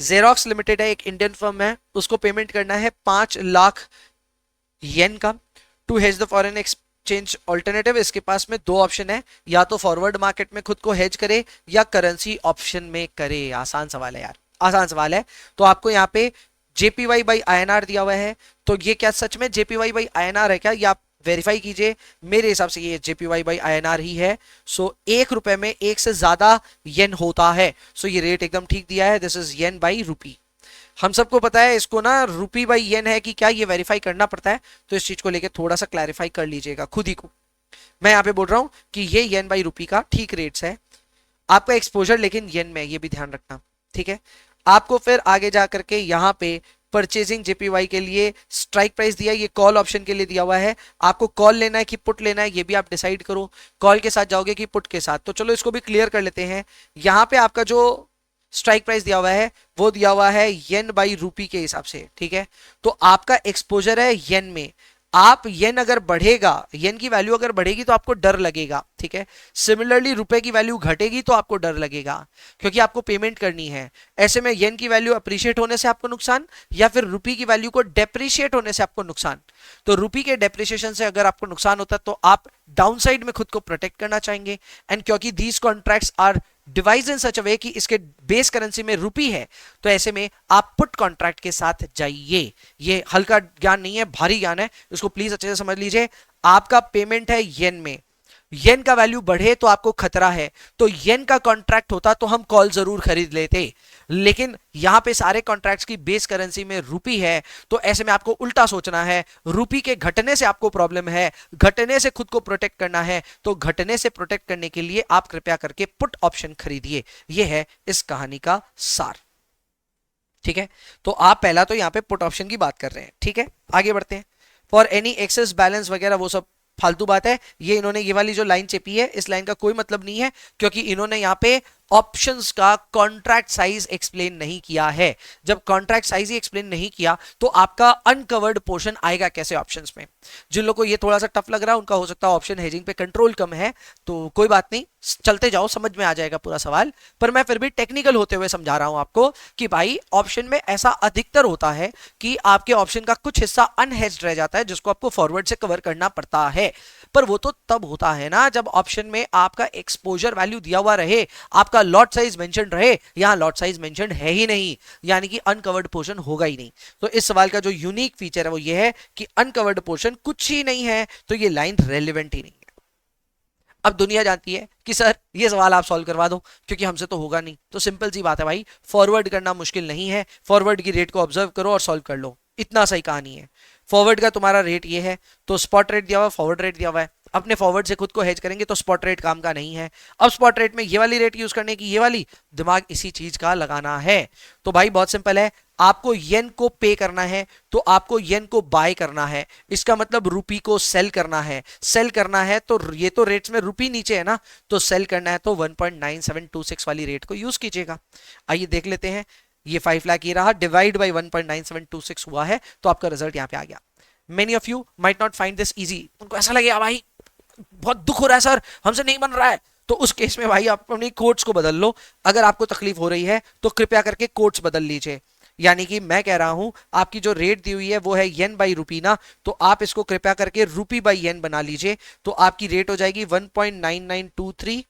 जेरोक्स लिमिटेड है, एक इंडियन फर्म है, उसको पेमेंट करना है 5 लाख येन का to hedge the foreign exchange alternative. इसके पास में 2 ऑप्शन है, या तो फॉरवर्ड मार्केट में खुद को हेज करे या करेंसी ऑप्शन में करे। आसान सवाल है यार, आसान सवाल है। तो आपको यहाँ पे JPY बाई INR दिया हुआ है, तो ये क्या सच में JPY बाई INR है क्या? ये आप वेरीफाई कीजिए। मेरे हिसाब से ये JPY बाई INR ही है। सो 1 रुपए में 1 से ज्यादा येन होता है। सो ये रेट एकदम ठीक दिया है, दिस इज येन बाई रूपी। हम सबको पता है इसको ना रूपी बाई येन है कि क्या, ये वेरीफाई करना पड़ता है। तो इस चीज को लेके थोड़ा सा क्लैरिफाई कर लीजिएगा खुद ही को। मैं यहाँ पे बोल रहा हूं कि ये येन बाई रूपी का ठीक रेट्स है। आपका एक्सपोजर लेकिन येन में, ये भी ध्यान रखना। ठीक है, आपको फिर आगे जा करके यहाँ पे परचेजिंग जेपीवाई के लिए स्ट्राइक प्राइस दिया, ये कॉल ऑप्शन के लिए दिया हुआ है। आपको कॉल लेना है कि पुट लेना है ये भी आप डिसाइड करो, कॉल के साथ जाओगे कि पुट के साथ। तो चलो इसको भी क्लियर कर लेते हैं। यहाँ पे आपका जो स्ट्राइक प्राइस दिया हुआ है वो दिया हुआ है येन बाई रूपी के हिसाब से, ठीक है। तो आपका एक्सपोजर है येन में। आप येन अगर बढ़ेगा, येन की वैल्यू अगर बढ़ेगी तो आपको डर लगेगा, ठीक है। सिमिलरली रुपए की वैल्यू घटेगी तो आपको डर लगेगा, क्योंकि आपको पेमेंट करनी है। ऐसे में येन की वैल्यू अप्रिशिएट होने से आपको नुकसान, या फिर रुपी की वैल्यू को डेप्रिशिएट होने से आपको नुकसान। तो रुपी के डेप्रिशिएशन से अगर आपको नुकसान होता है तो आप डाउनसाइड में खुद को प्रोटेक्ट करना चाहेंगे। एंड क्योंकि दीज कॉन्ट्रैक्ट्स आर डिवाइज इन सच अ वे कि इसके बेस करेंसी में रुपी है, तो ऐसे में आप पुट कॉन्ट्रैक्ट के साथ जाइए। ये हल्का ज्ञान नहीं है, भारी ज्ञान है, इसको प्लीज अच्छे से समझ लीजिए। आपका पेमेंट है येन में, येन का वैल्यू बढ़े तो आपको खतरा है, तो येन का कॉन्ट्रैक्ट होता तो हम कॉल जरूर खरीद लेते, लेकिन यहां पे सारे कॉन्ट्रैक्ट्स की बेस करेंसी में रुपी है, तो ऐसे में आपको उल्टा सोचना है। रुपी के घटने से आपको प्रॉब्लम है, घटने से खुद को प्रोटेक्ट करना है, तो घटने से प्रोटेक्ट करने के लिए आप कृपया करके पुट ऑप्शन खरीदिए। यह है इस कहानी का सार, ठीक है। तो आप पहला तो यहां पे पुट ऑप्शन की बात कर रहे हैं, ठीक है। आगे बढ़ते हैं। फॉर एनी एक्सेस बैलेंस वगैरह वो सब फालतू बात है। ये इन्होंने ये वाली जो लाइन चेपी है, इस लाइन का कोई मतलब नहीं है, क्योंकि इन्होंने यहाँ पे ऑप्शंस का कॉन्ट्रैक्ट साइज एक्सप्लेन नहीं किया है। जब कॉन्ट्रैक्ट साइज ही एक्सप्लेन नहीं किया तो आपका अनकवर्ड पोर्शन आएगा कैसे ऑप्शंस में। जिन लोगों को ये थोड़ा सा टफ लग रहा है उनका हो सकता है ऑप्शन हेजिंग पे कंट्रोल कम है, तो कोई बात नहीं, चलते जाओ, समझ में आ जाएगा पूरा सवाल। पर मैं फिर भी टेक्निकल होते हुए समझा रहा हूं आपको कि भाई ऑप्शन में ऐसा अधिकतर होता है कि आपके ऑप्शन का कुछ हिस्सा अनहेज्ड रह जाता है, जिसको आपको फॉरवर्ड से कवर करना पड़ता है। पर वो तो तब होता है ना जब ऑप्शन में आपका एक्सपोजर वैल्यू दिया हुआ रहे, आपका लॉट साइज मेंशन रहे। यहां लॉट साइज मेंशन है ही नहीं, यानी कि अनकवर्ड पोर्शन होगा ही नहीं। तो इस सवाल का जो यूनिक फीचर है वो ये है कि अनकवर्ड पोर्शन कुछ ही नहीं है, तो ये लाइन रेलेवेंट ही नहीं है। अब दुनिया जानती है कि सर ये सवाल आप सॉल्व करवा दो, क्योंकि हमसे तो होगा नहीं। तो सिंपल सी बात है भाई, फॉरवर्ड करना मुश्किल नहीं है, फॉरवर्ड की रेट को ऑब्जर्व करो और सॉल्व कर लो, इतना सही कहानी है। फॉरवर्ड का तुम्हारा रेट ये है, तो स्पॉट रेट दिया हुआ है, फॉरवर्ड रेट दिया हुआ है। अपने फॉरवर्ड से खुद को हेज करेंगे तो स्पॉट रेट काम का नहीं है। अब स्पॉट रेट में ये वाली रेट यूज करने की, ये वाली दिमाग इसी चीज का लगाना है। तो भाई बहुत सिंपल है, आपको येन को पे करना है तो आपको येन को बाय करना है, इसका मतलब रुपी को सेल करना है। सेल करना है तो ये तो रेट्स में रुपी नीचे है ना, तो सेल करना है तो 1.9726 वाली रेट को यूज कीजिएगा। आइए देख लेते हैं। ये 5 लाख ये रहा, डिवाइड बाई 1.9726 हुआ है, तो आपका रिजल्ट यहाँ पे आ गया। Many of you might not find this easy, उनको ऐसा लगेगा भाई बहुत दुख हो रहा है सर, हमसे नहीं बन रहा है। तो उस केस में भाई आप अपनी कोट्स को बदल लो। अगर आपको तकलीफ हो रही है तो कृपया करके कोट्स बदल लीजिए। यानी कि मैं कह रहा हूं आपकी जो रेट दी हुई है वो है येन बाई रुपी ना, तो आप इसको कृपया करके रुपी बाई येन बना लीजिए। तो आपकी रेट हो जाएगी 1.9923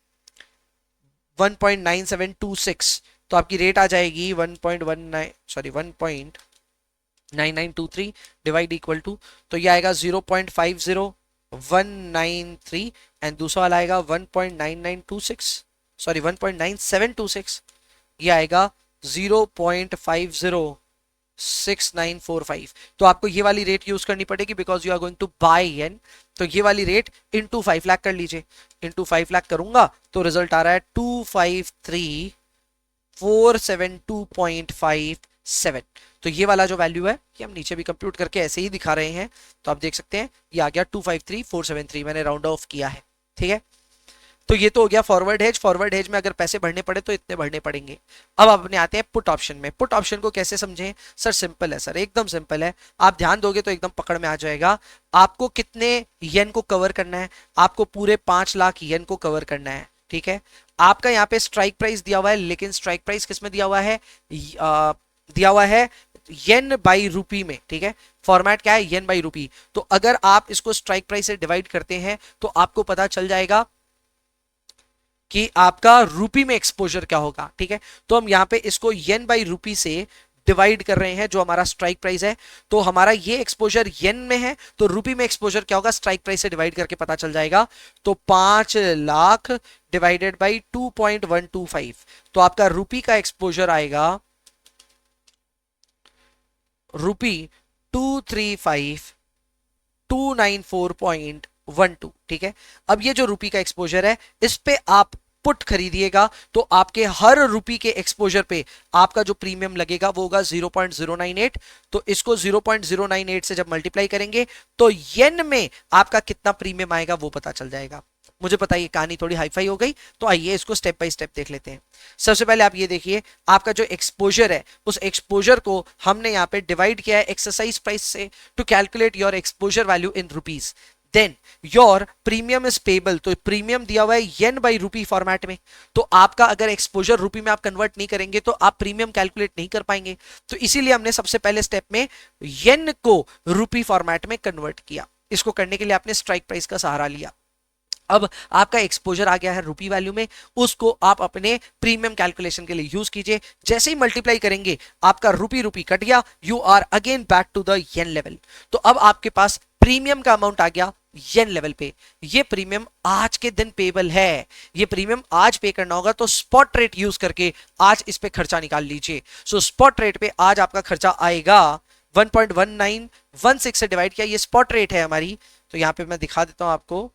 1.9726, तो आपकी रेट आ जाएगी 1.9923 डिवाइड इक्वल टू, तो ये आएगा 0.50193 एंड दूसरा वाला आएगा 1.9726, ये आएगा 0.506945। तो आपको ये वाली रेट यूज करनी पड़ेगी because you are going to buy yen. तो ये वाली रेट इंटू 5 लाख कर लीजिए, इंटू 5 लाख करूंगा तो रिजल्ट आ रहा है 253,472.57। तो ये वाला जो वैल्यू है कि हम नीचे भी कंप्यूट करके ऐसे ही दिखा रहे हैं, तो आप देख सकते हैं ये आ गया 253,473, मैंने राउंड ऑफ किया है, ठीक है। तो ये तो हो गया फॉरवर्ड हेज। फॉरवर्ड हेज में अगर पैसे भरने पड़े तो इतने भरने पड़ेंगे। अब अपने आते हैं पुट ऑप्शन में। पुट ऑप्शन को कैसे समझें सर? सिंपल है सर, एकदम सिंपल है, आप ध्यान दोगे तो एकदम पकड़ में आ जाएगा। आपको कितने येन को कवर करना है? आपको पूरे 5 लाख येन को कवर करना है, ठीक है। आपका यहाँ पे स्ट्राइक प्राइस दिया हुआ है, लेकिन स्ट्राइक प्राइस किसमें दिया हुआ है? दिया हुआ है येन बाई रुपी में, ठीक है। फॉर्मेट क्या है? येन बाई रुपी। तो अगर आप इसको स्ट्राइक प्राइस से डिवाइड करते हैं तो आपको पता चल जाएगा कि आपका रुपी में एक्सपोजर क्या होगा, ठीक है। तो हम यहाँ पे इसको येन बाई रुपी से डिवाइड कर रहे हैं, जो हमारा स्ट्राइक प्राइस है। तो हमारा ये एक्सपोजर येन में है, तो रुपी में एक्सपोजर क्या होगा स्ट्राइक प्राइस से डिवाइड करके पता चल जाएगा। तो 5 लाख डिवाइडेड बाई 2.125, तो आपका रुपी का एक्सपोजर आएगा रुपी 235,294.12, ठीक है। अब ये जो रुपी का एक्सपोजर है इस पे आप पुट खरीदिएगा तो आपके हर रुपी के एक्सपोजर पे आपका जो प्रीमियम लगेगा वो होगा 0.098। तो इसको 0.098 से जब मल्टीप्लाई करेंगे तो येन में आपका कितना प्रीमियम आएगा वो पता चल जाएगा। मुझे पता है ये कहानी थोड़ी हाईफाई हो गई, तो आइए इसको स्टेप बाय स्टेप देख लेते हैं। सबसे पहले आप ये देखिए, आपका जो एक्सपोजर है उस एक्सपोजर को हमने यहाँ पे डिवाइड किया है एक्सरसाइज प्राइस से to calculate your exposure value in rupees. Then your premium is payable, तो प्रीमियम दिया हुआ है येन बाई रूपी फॉर्मेट में। तो आपका अगर एक्सपोजर रूपी में आप कन्वर्ट नहीं करेंगे तो आप प्रीमियम कैलकुलेट नहीं कर पाएंगे। तो इसीलिए हमने सबसे पहले स्टेप में येन को रूपी फॉर्मेट में कन्वर्ट किया। इसको करने के लिए आपने स्ट्राइक प्राइस का सहारा लिया। अब आपका एक्सपोजर आ गया है रूपी वैल्यू में, उसको आप अपने प्रीमियम कैलकुलेशन के लिए यूज कीजिए। जैसे ही मल्टीप्लाई करेंगे आपका रूपी रूपी कट गया, you are again back to the yen level. तो अब आपके पास प्रीमियम का अमाउंट आ गया येन लेवल पे। ये प्रीमियम आज के दिन पेबल है, ये प्रीमियम आज पे करना होगा, तो स्पॉट रेट यूज करके आज इस पे खर्चा निकाल लीजिए। सो स्पॉट रेट पे आज आपका खर्चा आएगा 1.1916 से डिवाइड किया, ये स्पॉट रेट है हमारी। तो यहां पे मैं दिखा देता हूं आपको,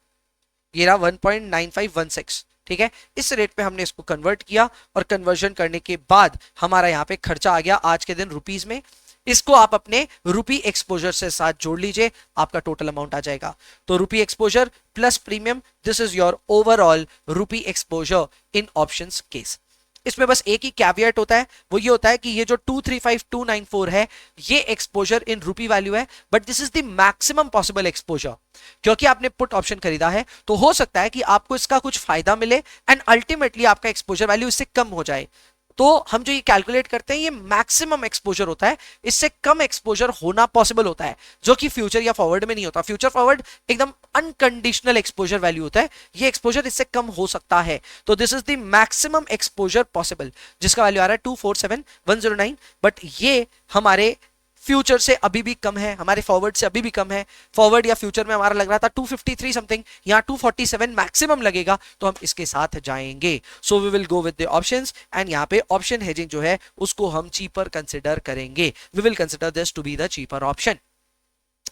ये रहा 1.9516, ठीक है। इस रेट पे हमने इसको कन्वर्ट किया और कन्वर्जन करने के बाद हमारा यहाँ पे खर्चा आ गया आज के दिन रुपीज में। इसको आप अपने रूपी एक्सपोजर से साथ जोड़ लीजिए, आपका टोटल अमाउंट आ जाएगा। तो रूपी exposure plus premium, this is your overall रूपी एक्सपोजर इन ऑप्शंस केस। इसमें बस एक ही कैविएट होता है, वो ये होता है कि ये जो 235294 है ये एक्सपोजर इन रूपी वैल्यू है, but this is the maximum possible exposure. क्योंकि आपने पुट ऑप्शन खरीदा है तो हो सकता है कि आपको इसका कुछ फायदा मिले एंड अल्टीमेटली आपका एक्सपोजर वैल्यू इससे कम हो जाए। तो हम जो ये कैलकुलेट करते हैं ये मैक्सिमम एक्सपोजर होता है, इससे कम एक्सपोजर होना पॉसिबल होता है, जो कि फ्यूचर या फॉरवर्ड में नहीं होता। फ्यूचर फॉरवर्ड एकदम अनकंडीशनल एक्सपोजर वैल्यू होता है, ये एक्सपोजर इससे कम हो सकता है। तो this is the maximum exposure possible, जिसका वैल्यू आ रहा है 247109। बट ये हमारे फ्यूचर से अभी भी कम है, हमारे फॉरवर्ड से अभी भी कम है। फॉरवर्ड या फ्यूचर में हमारा लग रहा था 253 समथिंग, यहाँ 247 मैक्सिमम लगेगा, तो हम इसके साथ जाएंगे। So we will go with the options and यहाँ पे ऑप्शन हेजिंग जो है उसको हम चीपर कंसिडर करेंगे। We will consider this to be the cheaper option.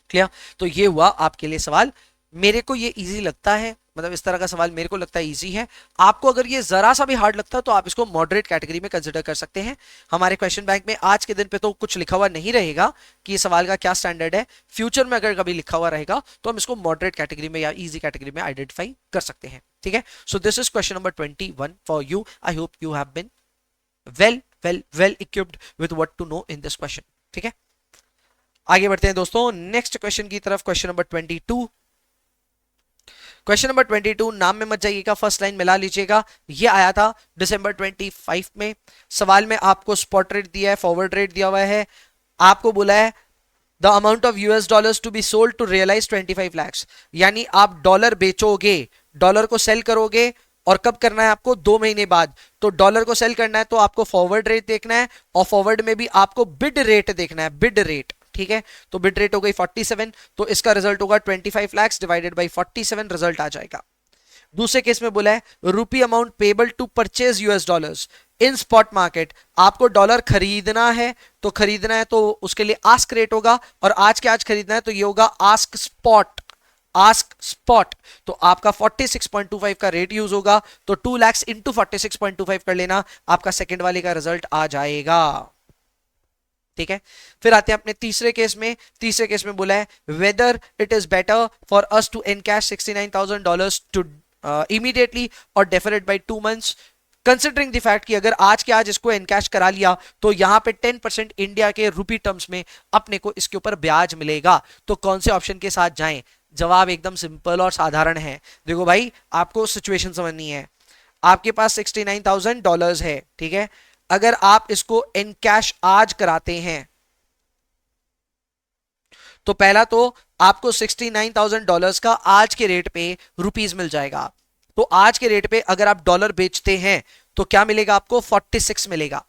Clear? तो ये हुआ आपके लिए सवाल। मेरे को ये इजी लगता है, मतलब इस तरह का सवाल मेरे को लगता है इजी है। आपको अगर ये जरा सा भी हार्ड लगता है तो आप इसको मॉडरेट कैटेगरी में कंसिडर कर सकते हैं। हमारे क्वेश्चन बैंक में आज के दिन पे तो कुछ लिखा हुआ नहीं रहेगा कि ये सवाल का क्या स्टैंडर्ड है। फ्यूचर में अगर कभी लिखा हुआ रहेगा तो हम इसको मॉडरेट कैटेगरी में या इजी कैटेगरी में आइडेंटिफाई कर सकते हैं, ठीक है। So this is question number 21 for you. I hope you have been well equipped with what to know in this question, ठीक है। आगे बढ़ते हैं दोस्तों नेक्स्ट क्वेश्चन की तरफ। Question number 22। क्वेश्चन नंबर 22 नाम में मत जाइएगा, फर्स्ट लाइन मिला लीजिएगा। ये आया था दिसंबर 25 में। सवाल में आपको स्पॉट रेट दिया है, फॉरवर्ड रेट दिया हुआ है, आपको बोला है the amount of US dollars to be sold to realise 25 lakh. यानी आप डॉलर बेचोगे, डॉलर को सेल करोगे, और कब करना है आपको? 2 महीने बाद। तो डॉलर को सेल करना है तो आपको फॉरवर्ड रेट देखना है, और फॉरवर्ड में भी आपको बिड रेट देखना है, बिड रेट, ठीक है। तो बिड रेट हो गई 47, तो इसका रिजल्ट होगा 25 लाख डिवाइडेड बाय 47, रिजल्ट आ जाएगा। दूसरे केस में बोला है rupee amount payable to purchase US dollars in spot market. आपको डॉलर खरीदना है, तो उसके लिए आस्क रेट होगा, और आज के आज खरीदना है तो ये होगा आस्क स्पॉट, आस्क स्पॉट। तो आपका 46.25 का रेट यूज होगा, तो 2 लाख इंटू 46.25 कर लेना, आपका सेकंड वाले का रिजल्ट आ जाएगा, ठीक है। फिर आते हैं अपने तीसरे केस में। तीसरे केस में बोला है whether it is better for us to encash $69,000 to immediately और defer it by 2 months, considering the fact कि अगर आज के आज इसको एनकैश करा लिया तो यहां पे 10% इंडिया के रूपी टर्म्स में अपने को इसके ऊपर ब्याज मिलेगा। तो कौन से ऑप्शन के साथ जाएं? जवाब एकदम सिंपल और साधारण है। देखो भाई, आपको सिचुएशन समझनी है। आपके पास $69,000 है, ठीक है। अगर आप इसको इन कैश आज कराते हैं तो पहला तो आपको $69,000 का आज के रेट पे रुपीस मिल जाएगा। तो आज के रेट पे अगर आप डॉलर बेचते हैं तो क्या मिलेगा आपको? 46 मिलेगा।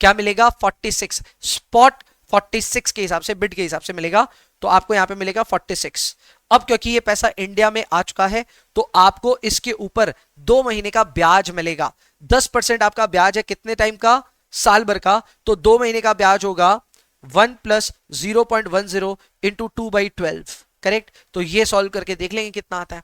क्या मिलेगा? 46। स्पॉट 46 के हिसाब से, बिड के हिसाब से मिलेगा, तो आपको यहां पे मिलेगा 46। अब क्योंकि ये पैसा इंडिया में आ चुका है तो आपको इसके ऊपर 2 महीने का ब्याज मिलेगा। 10% आपका ब्याज है, कितने टाइम का? साल भर का। तो 2 महीने का ब्याज होगा 1 + 0.10 इंटू 2/12, करेक्ट। तो ये सॉल्व करके देख लेंगे कितना आता है।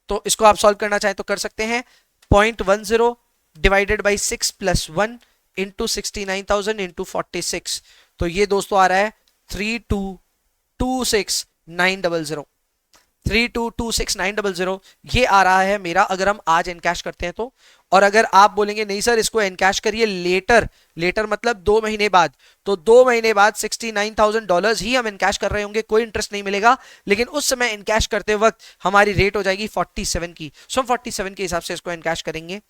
तो इसको आप सॉल्व करना चाहें तो कर सकते हैं। 0.10 divided by 6 plus 1 into 69,000 into 46, तो ये दोस्तों आ रहा है 3226,900, 3226,900 ये आ रहा है मेरा, अगर हम आज एनकैश करते हैं तो। और अगर आप बोलेंगे नहीं सर इसको एनकैश करिए लेटर, लेटर मतलब 2 महीने बाद, तो 2 महीने बाद $69,000 ही हम एनकैश कर रहे होंगे, कोई इंटरेस्ट नहीं मिलेगा, लेकिन उस समय एनकैश करते वक्त हमारी रेट हो जाएगी 47 की। सो हम 47 के हिसाब से इसको एनकैश करेंगे,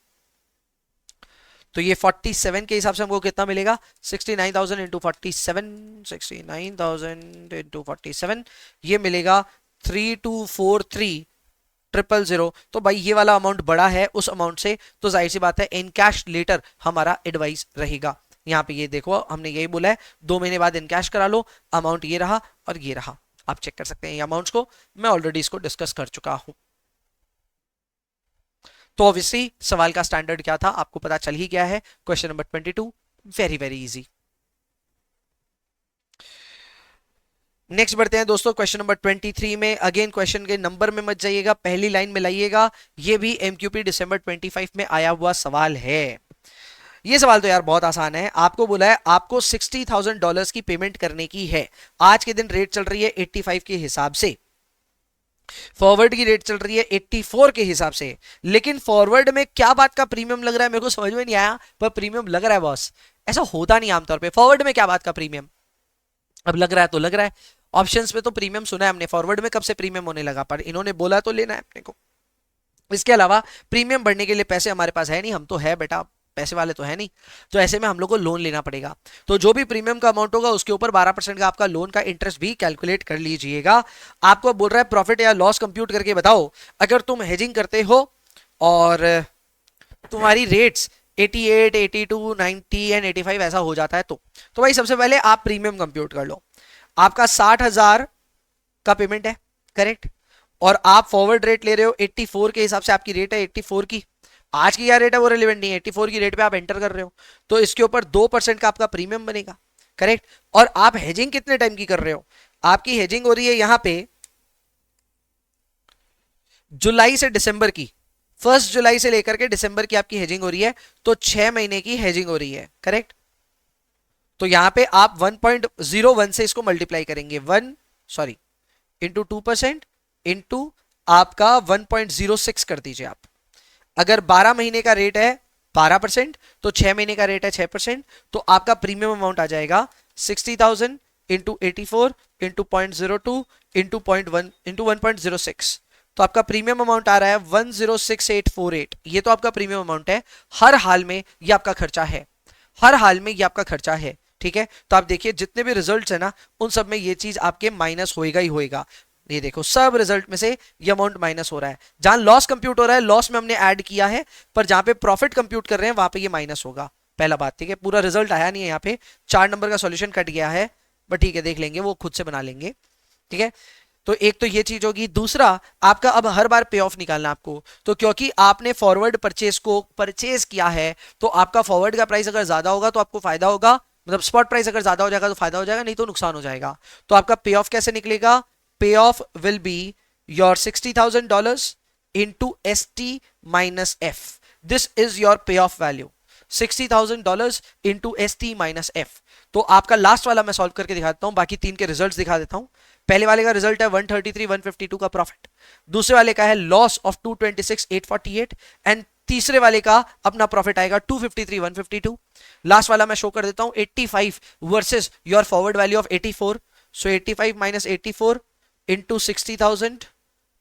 तो ये 47 के हिसाब से हमको कितना मिलेगा, 69,000 इंटू 47, 69,000 इंटू 47, ये मिलेगा 3243,000। तो भाई ये वाला अमाउंट बड़ा है उस अमाउंट से, तो जाहिर सी बात है इनकैश लेटर हमारा एडवाइस रहेगा। यहाँ पे ये देखो हमने यही बोला है 2 महीने बाद इनकैश करा लो, अमाउंट ये रहा और ये रहा, आप चेक कर सकते हैं ये अमाउंट्स को, मैं ऑलरेडी इसको डिस्कस कर चुका हूं। तो ऑब्वियसली सवाल का स्टैंडर्ड क्या था आपको पता चल ही गया है। Question number 22, very very easy. Next बढ़ते हैं दोस्तों क्वेश्चन नंबर 23 में। अगेन क्वेश्चन के नंबर में मत जाइएगा, पहली लाइन में लाइएगा। ये भी एमक्यूपी दिसंबर 25 में आया हुआ सवाल है। ये सवाल तो यार बहुत आसान है, आपको बोला है आपको $60,000 की पेमेंट करने की है। आज के दिन रेट चल रही है 85 के हिसाब से, फॉरवर्ड की रेट चल रही है 84 के हिसाब से, लेकिन फॉरवर्ड में क्या बात का प्रीमियम लग रहा है मेरे को समझ में नहीं आया, पर प्रीमियम लग रहा है बॉस। ऐसा होता नहीं आमतौर पे, फॉरवर्ड में क्या बात का प्रीमियम, अब लग रहा है तो लग रहा है। ऑप्शंस में तो प्रीमियम सुना है हमने, फॉरवर्ड में कब से प्रीमियम होने लगा, पर इन्होंने बोला तो लेना है अपने को। इसके अलावा प्रीमियम भरने के लिए पैसे हमारे पास है नहीं, हम तो है बेटा पैसे वाले तो है नहीं, तो ऐसे में हम लोग को लोन लेना पड़ेगा। तो जो भी प्रीमियम का अमाउंट होगा उसके ऊपर 12% का आपका लोन का इंटरेस्ट भी कैलकुलेट कर लीजिएगा। आपको बोल रहा है प्रॉफिट या लॉस कंप्यूट करके बताओ, अगर तुम हेजिंग करते हो और तुम्हारी रेट्स 88, 82, 90 एंड 85 ऐसा हो जाता है तो भाई सबसे पहले आप प्रीमियम कंप्यूट कर लो। आपका 60,000 का पेमेंट है, करेक्ट, और आप फॉरवर्ड रेट ले रहे हो 84 के हिसाब से, आपकी रेट है 84 की। आज की क्या रेट है वो रिलेवेंट नहीं है, 84 की रेट पे आप एंटर कर रहे हो, तो इसके ऊपर 2% का आपका प्रीमियम बनेगा, करेक्ट। और आप हेजिंग कितने टाइम की कर रहे हो, आपकी हेजिंग हो रही है यहां पे जुलाई से दिसंबर की, 1 जुलाई से लेकर के दिसंबर की आपकी हेजिंग हो रही है, तो 6 महीने की हेजिंग हो रही है, करेक्ट। तो यहां पे आप 1.01 से इसको मल्टीप्लाई करेंगे, 1 सॉरी इंटू 2% इंटू आपका 1.06 कर दीजिए आप। अगर 12 महीने का रेट है 12%, तो 6 महीने का रेट है 6%, तो आपका प्रीमियम अमाउंट आ जाएगा 60,000 इंटू 84 इंटू 0.02 इंटू 0.1 इंटू 1.06, तो आपका प्रीमियम अमाउंट आ रहा है 106,848। ये तो आपका प्रीमियम अमाउंट है, हर हाल में ये आपका खर्चा है, हर हाल में ये आपका खर्चा है, ठीक है। तो आप देखिए जितने भी रिजल्ट्स है ना उन सब में ये चीज आपके माइनस होएगा ही होएगा। ये देखो सब रिजल्ट में से ये अमाउंट माइनस हो रहा है, जहां लॉस कंप्यूट हो रहा है लॉस में हमने ऐड किया है, पर जहां पे प्रॉफिट कंप्यूट कर रहे हैं वहां पे ये माइनस होगा, पहला बात, ठीक है। पूरा रिजल्ट आया नहीं है यहाँ पे, 4 नंबर का सॉल्यूशन कट गया है, बट ठीक है देख लेंगे, वो खुद से बना लेंगे, ठीक है। तो एक तो ये चीज होगी। दूसरा आपका अब हर बार पे ऑफ निकालना आपको, तो क्योंकि आपने फॉरवर्ड परचेज को परचेज किया है, तो आपका फॉरवर्ड का प्राइस अगर ज्यादा होगा तो आपको फायदा होगा, मतलब स्पॉट प्राइस अगर ज्यादा हो जाएगा तो फायदा हो जाएगा, नहीं तो नुकसान हो जाएगा। तो आपका पे ऑफ कैसे निकलेगा, पे off will be your $60,000 into ST minus F. This is your payoff value, $60,000 into ST minus F. तो आपका लास्ट वाला मैं सॉल्व करके दिखा देता हूं, बाकी 3 के रिजल्ट्स दिखा देता हूं। पहले वाले का रिजल्ट है 133, 152 का प्रॉफिट, दूसरे वाले का है लॉस ऑफ 226,848 एंड तीसरे वाले का अपना प्रॉफिट आएगा 253, 152। लास्ट वाला मैं शो कर देता हूं 85 versus your forward value of 84, so 85 minus 84 into 60,000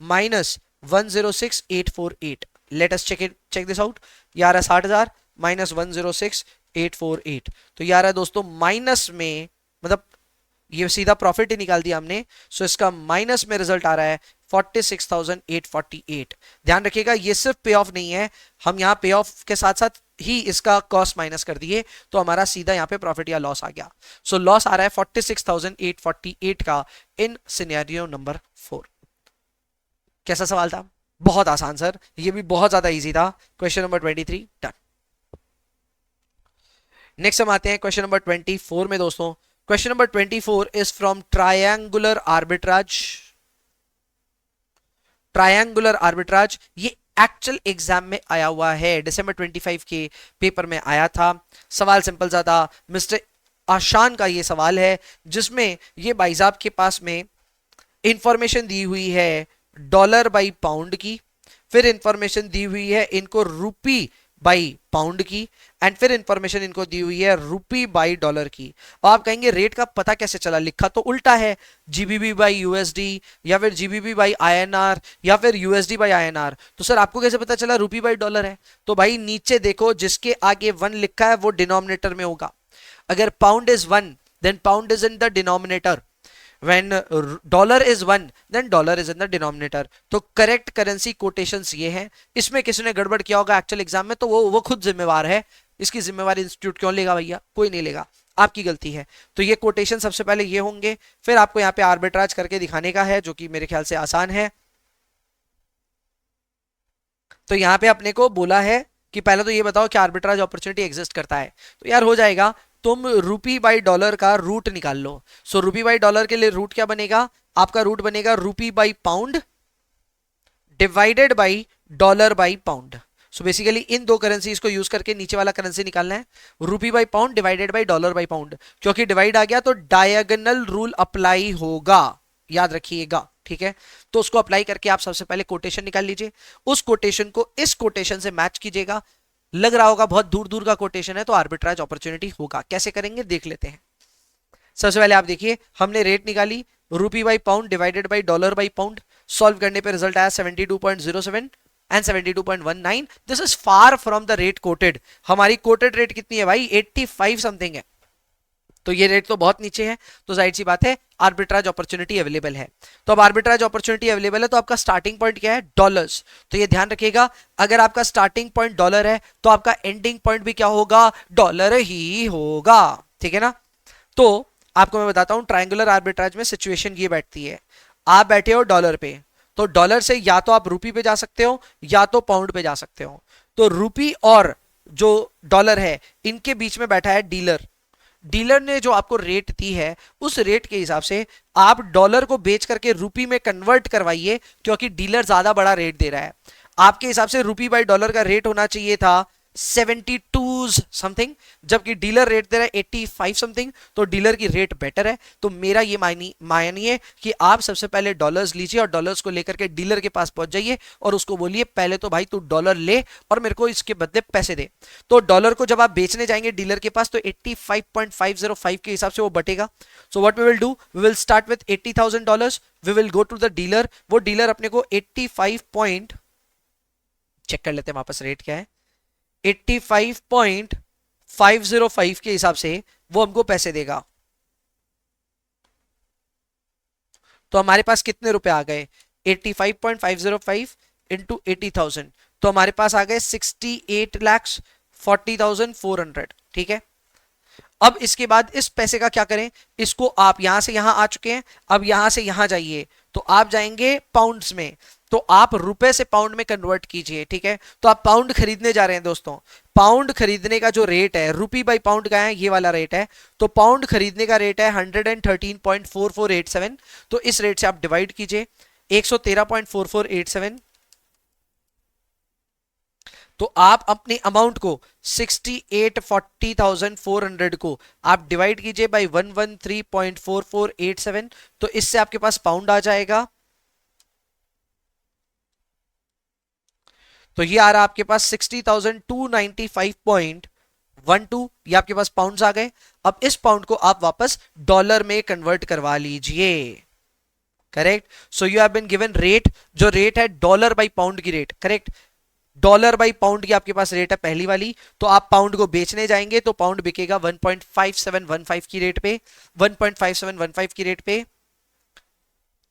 minus 106,848. Let us check this out. ये आ रहा है 60,000 माइनस 106,848, तो ये आ रहा है दोस्तों माइनस में, मतलब ये सीधा प्रॉफिट ही निकाल दिया हमने, सो इसका माइनस में रिजल्ट आ रहा है 46,848। ध्यान रखिएगा ये सिर्फ पे ऑफ नहीं है, हम यहाँ पे ऑफ के साथ साथ ही इसका कॉस्ट माइनस कर दिए, तो हमारा सीधा यहाँ पे प्रॉफिट या लॉस आ गया। सो लॉस आ रहा है 46,848 का इन सिनेरियो नंबर 4। कैसा सवाल था, बहुत आसान सर, ये भी बहुत ज्यादा इजी था। Question number 23 done. नेक्स्ट हम आते हैं क्वेश्चन नंबर 24 में दोस्तों। Question number 24 is from triangular arbitrage. Triangular arbitrage ये एक्चुअल एग्जाम में आया हुआ है, दिसंबर 25 के पेपर में आया था। सवाल सिंपल सा था, मिस्टर आशान का ये सवाल है जिसमें ये भाई साहब के पास में इंफॉर्मेशन दी हुई है डॉलर बाई पाउंड की, फिर इंफॉर्मेशन दी हुई है इनको रूपी बाई पाउंड की, एंड फिर इंफॉर्मेशन इनको दी हुई है रूपी बाई डॉलर की। और आप कहेंगे रेट का पता कैसे चला, लिखा तो उल्टा है, जीबीबी बाई यूएसडी या फिर जीबीबी बाई आईएनआर या फिर यूएसडी बाई आईएनआर। तो सर आपको कैसे पता चला रूपी बाई डॉलर है? तो भाई नीचे देखो, जिसके आगे 1 लिखा है वो डिनोमिनेटर में होगा। अगर pound is 1 then pound is in the denominator, when dollar is 1 then dollar is in the denominator। तो करेक्ट करेंसी कोटेशंस ये हैं। इसमें किसी ने गड़बड़ किया होगा एक्चुअल एग्जाम में तो वो खुद जिम्मेवार है, इसकी जिम्मेवारी इंस्टीट्यूट क्यों लेगा भैया, कोई नहीं लेगा, आपकी गलती है। तो ये कोटेशन सबसे पहले ये होंगे, फिर आपको यहाँ पे आर्बिट्राज करके दिखाने का है जो कि मेरे ख्याल से आसान है। तो यहाँ पे अपने को बोला है कि पहले तो ये बताओ कि आर्बिट्राज अपॉर्चुनिटी एग्जिस्ट करता है, तो यार हो जाएगा, तुम रूपी बाई डॉलर का रूट निकाल लो। सो रूपी बाई डॉलर के लिए रूट क्या बनेगा, आपका रूट बनेगा rupee by pound divided by dollar by pound. So basically इन दो करेंसीज को यूज करके नीचे वाला करेंसी निकालना है, रूपी by pound divided by dollar by pound. क्योंकि डिवाइड आ गया तो डायगोनल रूल अप्लाई होगा, याद रखिएगा, ठीक है। तो उसको अप्लाई करके आप सबसे पहले कोटेशन निकाल लीजिए, उस कोटेशन को इस कोटेशन से मैच कीजिएगा। लग रहा होगा बहुत दूर दूर का कोटेशन है तो आर्बिट्राज अपॉर्चुनिटी होगा। कैसे करेंगे देख लेते हैं। सबसे पहले आप देखिए, हमने रेट निकाली रूपी by pound divided by dollar by pound. Solve करने पे रिजल्ट आया 72.07 and 72.19। This is far from the rate coated. हमारी कोटेड रेट कितनी है भाई, 85 समथिंग है, तो ये रेट तो बहुत नीचे है, तो जाहिर सी बात है आर्बिट्राज अपॉर्चुनिटी अवेलेबल है। तो अब आर्बिट्राज अपॉर्चुनिटी अवेलेबल है तो आपका स्टार्टिंग पॉइंट क्या है, डॉलर्स। तो ये ध्यान रखिएगा, अगर आपका स्टार्टिंग पॉइंट डॉलर है तो आपका एंडिंग पॉइंट भी क्या होगा, डॉलर ही होगा, ठीक है ना। तो आपको मैं बताता हूं, ट्रायंगुलर आर्बिट्राज में सिचुएशन ये बैठती है, आप बैठे हो डॉलर पे, तो डॉलर से या तो आप रूपी पे जा सकते हो या तो पाउंड पे जा सकते हो। तो रूपी और जो डॉलर है इनके बीच में बैठा है डीलर। डीलर ने जो आपको रेट दी है उस रेट के हिसाब से आप डॉलर को बेच करके रूपी में कन्वर्ट करवाइए, क्योंकि डीलर ज्यादा बड़ा रेट दे रहा है। आपके हिसाब से रूपी बाई डॉलर का रेट होना चाहिए था 72 समथिंग, जबकि डीलर रेट दे रहा है 85 समथिंग, तो डीलर की रेट बेटर है। तो मेरा ये मानिए कि आप सबसे पहले डॉलर्स लीजिए और डॉलर्स को लेकर के डीलर के पास पहुंच जाइए और उसको बोलिए पहले तो भाई तू डॉलर ले और मेरे को इसके बदले पैसे दे। तो डॉलर को जब आप बेचने जाएंगे डीलर के पास तो 85.505 के हिसाब से वो बटेगा। So what we will do, we will start with $80,000, we will go to the dealer. वो डीलर अपने को 85 पॉइंट, चेक कर लेते हैं वापस रेट क्या है, 85.505 के हिसाब से वो हमको पैसे देगा। तो हमारे पास कितने रुपए आ गए, 85.505 इंटू 80,000, तो हमारे पास आ गए 68,40,400, ठीक है। अब इसके बाद इस पैसे का क्या करें, इसको आप यहां से यहां आ चुके हैं, अब यहां से यहां जाइए, तो आप जाएंगे पाउंड्स में, तो आप रुपए से पाउंड में कन्वर्ट कीजिए, ठीक है। तो आप पाउंड खरीदने जा रहे हैं दोस्तों, पाउंड खरीदने का जो रेट है, रुपी बाई पाउंड का है, ये वाला रेट है, तो पाउंड खरीदने का रेट है 113.4487। तो इस रेट से आप डिवाइड कीजिए 113.4487, तो आप अपने अमाउंट को 68,40,400 को आप डिवाइड कीजिए बाई 113.4487, तो इससे आपके पास पाउंड आ जाएगा। तो ये आ रहा आपके पास 60,295.12, ये आपके पास पाउंड्स आ गए। अब इस पाउंड को आप वापस डॉलर में कन्वर्ट करवा लीजिए, correct. So you have been given rate, जो रेट है डॉलर बाई पाउंड की rate, correct. Dollar by pound की आपके पास रेट है पहली वाली, तो आप पाउंड को बेचने जाएंगे तो पाउंड बिकेगा 1.5715 की रेट पे, 1.5715 की रेट पे,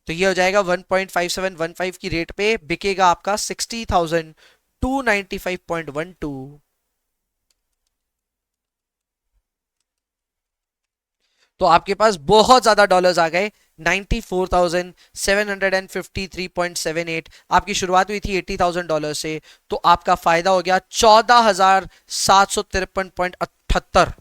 तो ये हो जाएगा 1.5715 की रेट पे बिकेगा आपका 60,295.12। तो आपके पास बहुत ज्यादा डॉलर्स आ गए, 94,753.78। आपकी शुरुआत हुई थी $80,000 से, तो आपका फायदा हो गया 14,753.78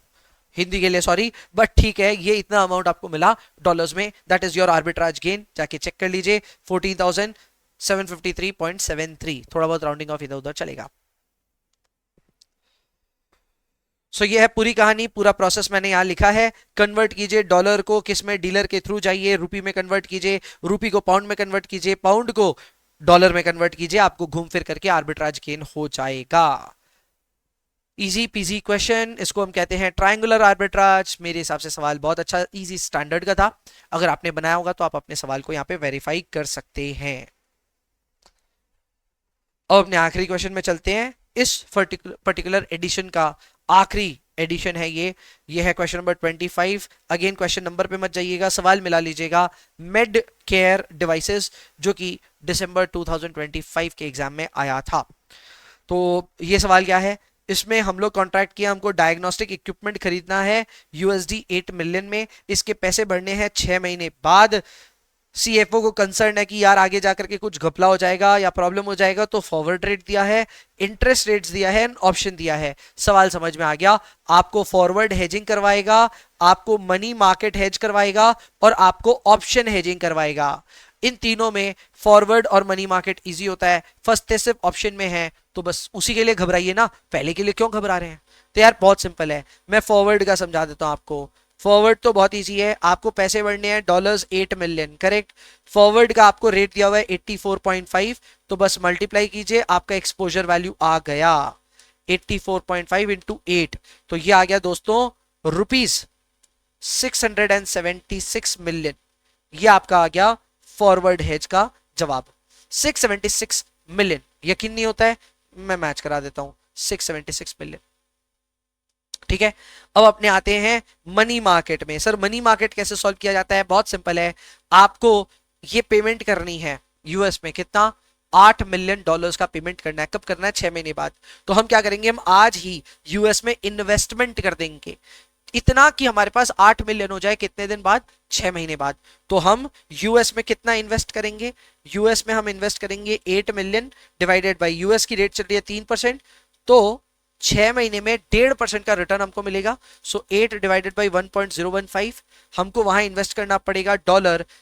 हिंदी के लिए सॉरी, बट ठीक है, ये इतना अमाउंट आपको मिला डॉलर्स में, that is your arbitrage gain. जाके चेक कर लीजिए 14,000 753.73, थोड़ा बहुत राउंडिंग ऑफ इधर उधर चलेगा। सो ये है पूरी कहानी, पूरा प्रोसेस मैंने यहाँ लिखा है। कन्वर्ट कीजिए डॉलर को किस में, डीलर के थ्रू जाइए, रुपी में कन्वर्ट कीजिए, रुपी को पाउंड में कन्वर्ट कीजिए, पाउंड को डॉलर में कन्वर्ट कीजिए, आपको घूम फिर करके आर्बिट्राज गेन हो जाएगा। इजी पीजी क्वेश्चन, इसको हम कहते हैं ट्रायंगुलर आर्बिट्राज। मेरे हिसाब से सवाल बहुत अच्छा इजी स्टैंडर्ड का था। अगर आपने बनाया होगा तो आप अपने सवाल को यहाँ पे वेरीफाई कर सकते हैं। अब अपने आखिरी क्वेश्चन में चलते हैं। इस पर्टिकुलर एडिशन का आखिरी एडिशन है ये है question number 25। Again question number पे मत जाइएगा, सवाल मिला लीजिएगा। मेड केयर डिवाइसेस, जो कि दिसंबर 2025 के एग्जाम में आया था। तो ये सवाल क्या है, इसमें हम लोग कॉन्ट्रैक्ट किया, हमको डायग्नोस्टिक इक्विपमेंट खरीदना है USD 8 मिलियन में, इसके पैसे भरने हैं 6 महीने बाद। CFO को कंसर्न है कि यार आगे जाकर के कुछ घपला हो जाएगा या प्रॉब्लम हो जाएगा, तो फॉरवर्ड रेट दिया है, इंटरेस्ट रेट्स दिया है, ऑप्शन दिया है। सवाल समझ में आ गया। आपको फॉरवर्ड हेजिंग करवाएगा, आपको मनी मार्केट हेज करवाएगा और आपको ऑप्शन हेजिंग करवाएगा। इन तीनों में फॉरवर्ड और मनी मार्केट इजी होता है, फर्स्ट सिर्फ ऑप्शन में है, तो बस उसी के लिए घबराइए ना, पहले के लिए क्यों घबरा रहे हैं। तो यार बहुत सिंपल है, मैं फॉरवर्ड का समझा देता हूं आपको। फॉरवर्ड तो बहुत इजी है, आपको पैसे बढ़ने हैं $8 मिलियन, करेक्ट। फॉरवर्ड का आपको रेट दिया हुआ है 84.5, तो बस मल्टीप्लाई कीजिए, आपका एक्सपोजर वैल्यू आ गया 84.5 इंटू 8, तो ये आ गया दोस्तों रुपीज 676 मिलियन। ये आपका आ गया फॉरवर्ड हेज का जवाब, 676 मिलियन। यकीन नहीं होता है, मैं मैच करा देता हूं, 676 मिलियन। ठीक है, अब अपने आते हैं मनी मार्केट में। सर मनी मार्केट कैसे सॉल्व किया जाता है, बहुत सिंपल है। आपको ये पेमेंट करनी है यूएस में, कितना, $8 मिलियन का पेमेंट करना है। कब करना है, 6 महीने बाद। तो हम क्या करेंगे, हम आज ही यूएस में इन्वेस्टमेंट कर देंगे, इतना कि हमारे पास 8 मिलियन हो जाए। कितने दिन बाद, 6 महीने बाद। तो हम यूएस में कितना इन्वेस्ट करेंगे, यूएस में हम इन्वेस्ट करेंगे 8 मिलियन डिवाइडेड बाय यूएस की रेट चल रही है 3%, तो 6 महीने में 1.5% का रिटर्न हमको मिलेगा। सो 8 डिवाइडेड बाई 1.015, हमको वहां इन्वेस्ट करना पड़ेगा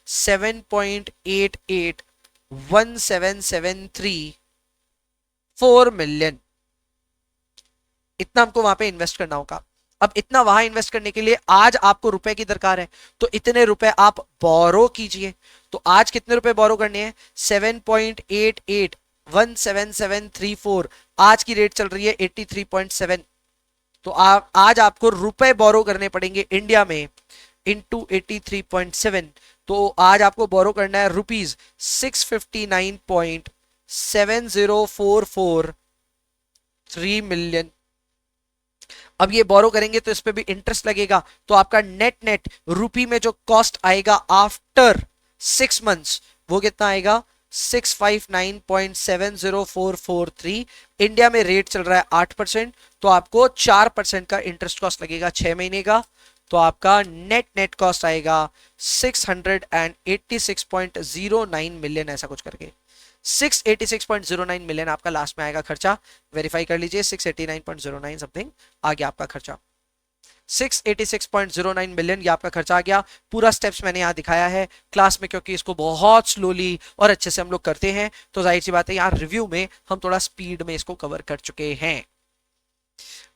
$7.881773 मिलियन। इतना हमको वहां पे इन्वेस्ट करना होगा। अब इतना वहां इन्वेस्ट करने के लिए आज आपको रुपए की दरकार है, तो इतने रुपए आप बोरो कीजिए। तो आज कितने रुपए बोरो करने हैं, 7.881773, आज की रेट चल रही है 83.7, तो आज आपको रुपए बोरो करने पड़ेंगे इंडिया में इंटू 83.7, तो आज आपको बोरो करना है रुपीज 659.7044 मिलियन। अब ये बोरो करेंगे तो इस पे भी इंटरेस्ट लगेगा, तो आपका नेट रुपी में जो कॉस्ट आएगा आफ्टर 6 मंथ्स, वो कितना आएगा, 659.70443। इंडिया में रेट चल रहा है 8%, तो आपको 4% का इंटरेस्ट कॉस्ट लगेगा 6 महीने का। तो आपका नेट कॉस्ट आएगा 686.09 मिलियन, ऐसा कुछ करके 686.09 मिलियन आपका लास्ट में आएगा खर्चा। वेरीफाई कर लीजिए, 689.09 समथिंग आ गया आपका खर्चा। 686.09 मिलियन ये आपका खर्चा आ गया। पूरा स्टेप्स मैंने यहाँ दिखाया है क्लास में, क्योंकि इसको बहुत स्लोली और अच्छे से हम लोग करते हैं, तो जाहिर सी बात है यहाँ रिव्यू में हम थोड़ा स्पीड में इसको कवर कर चुके हैं।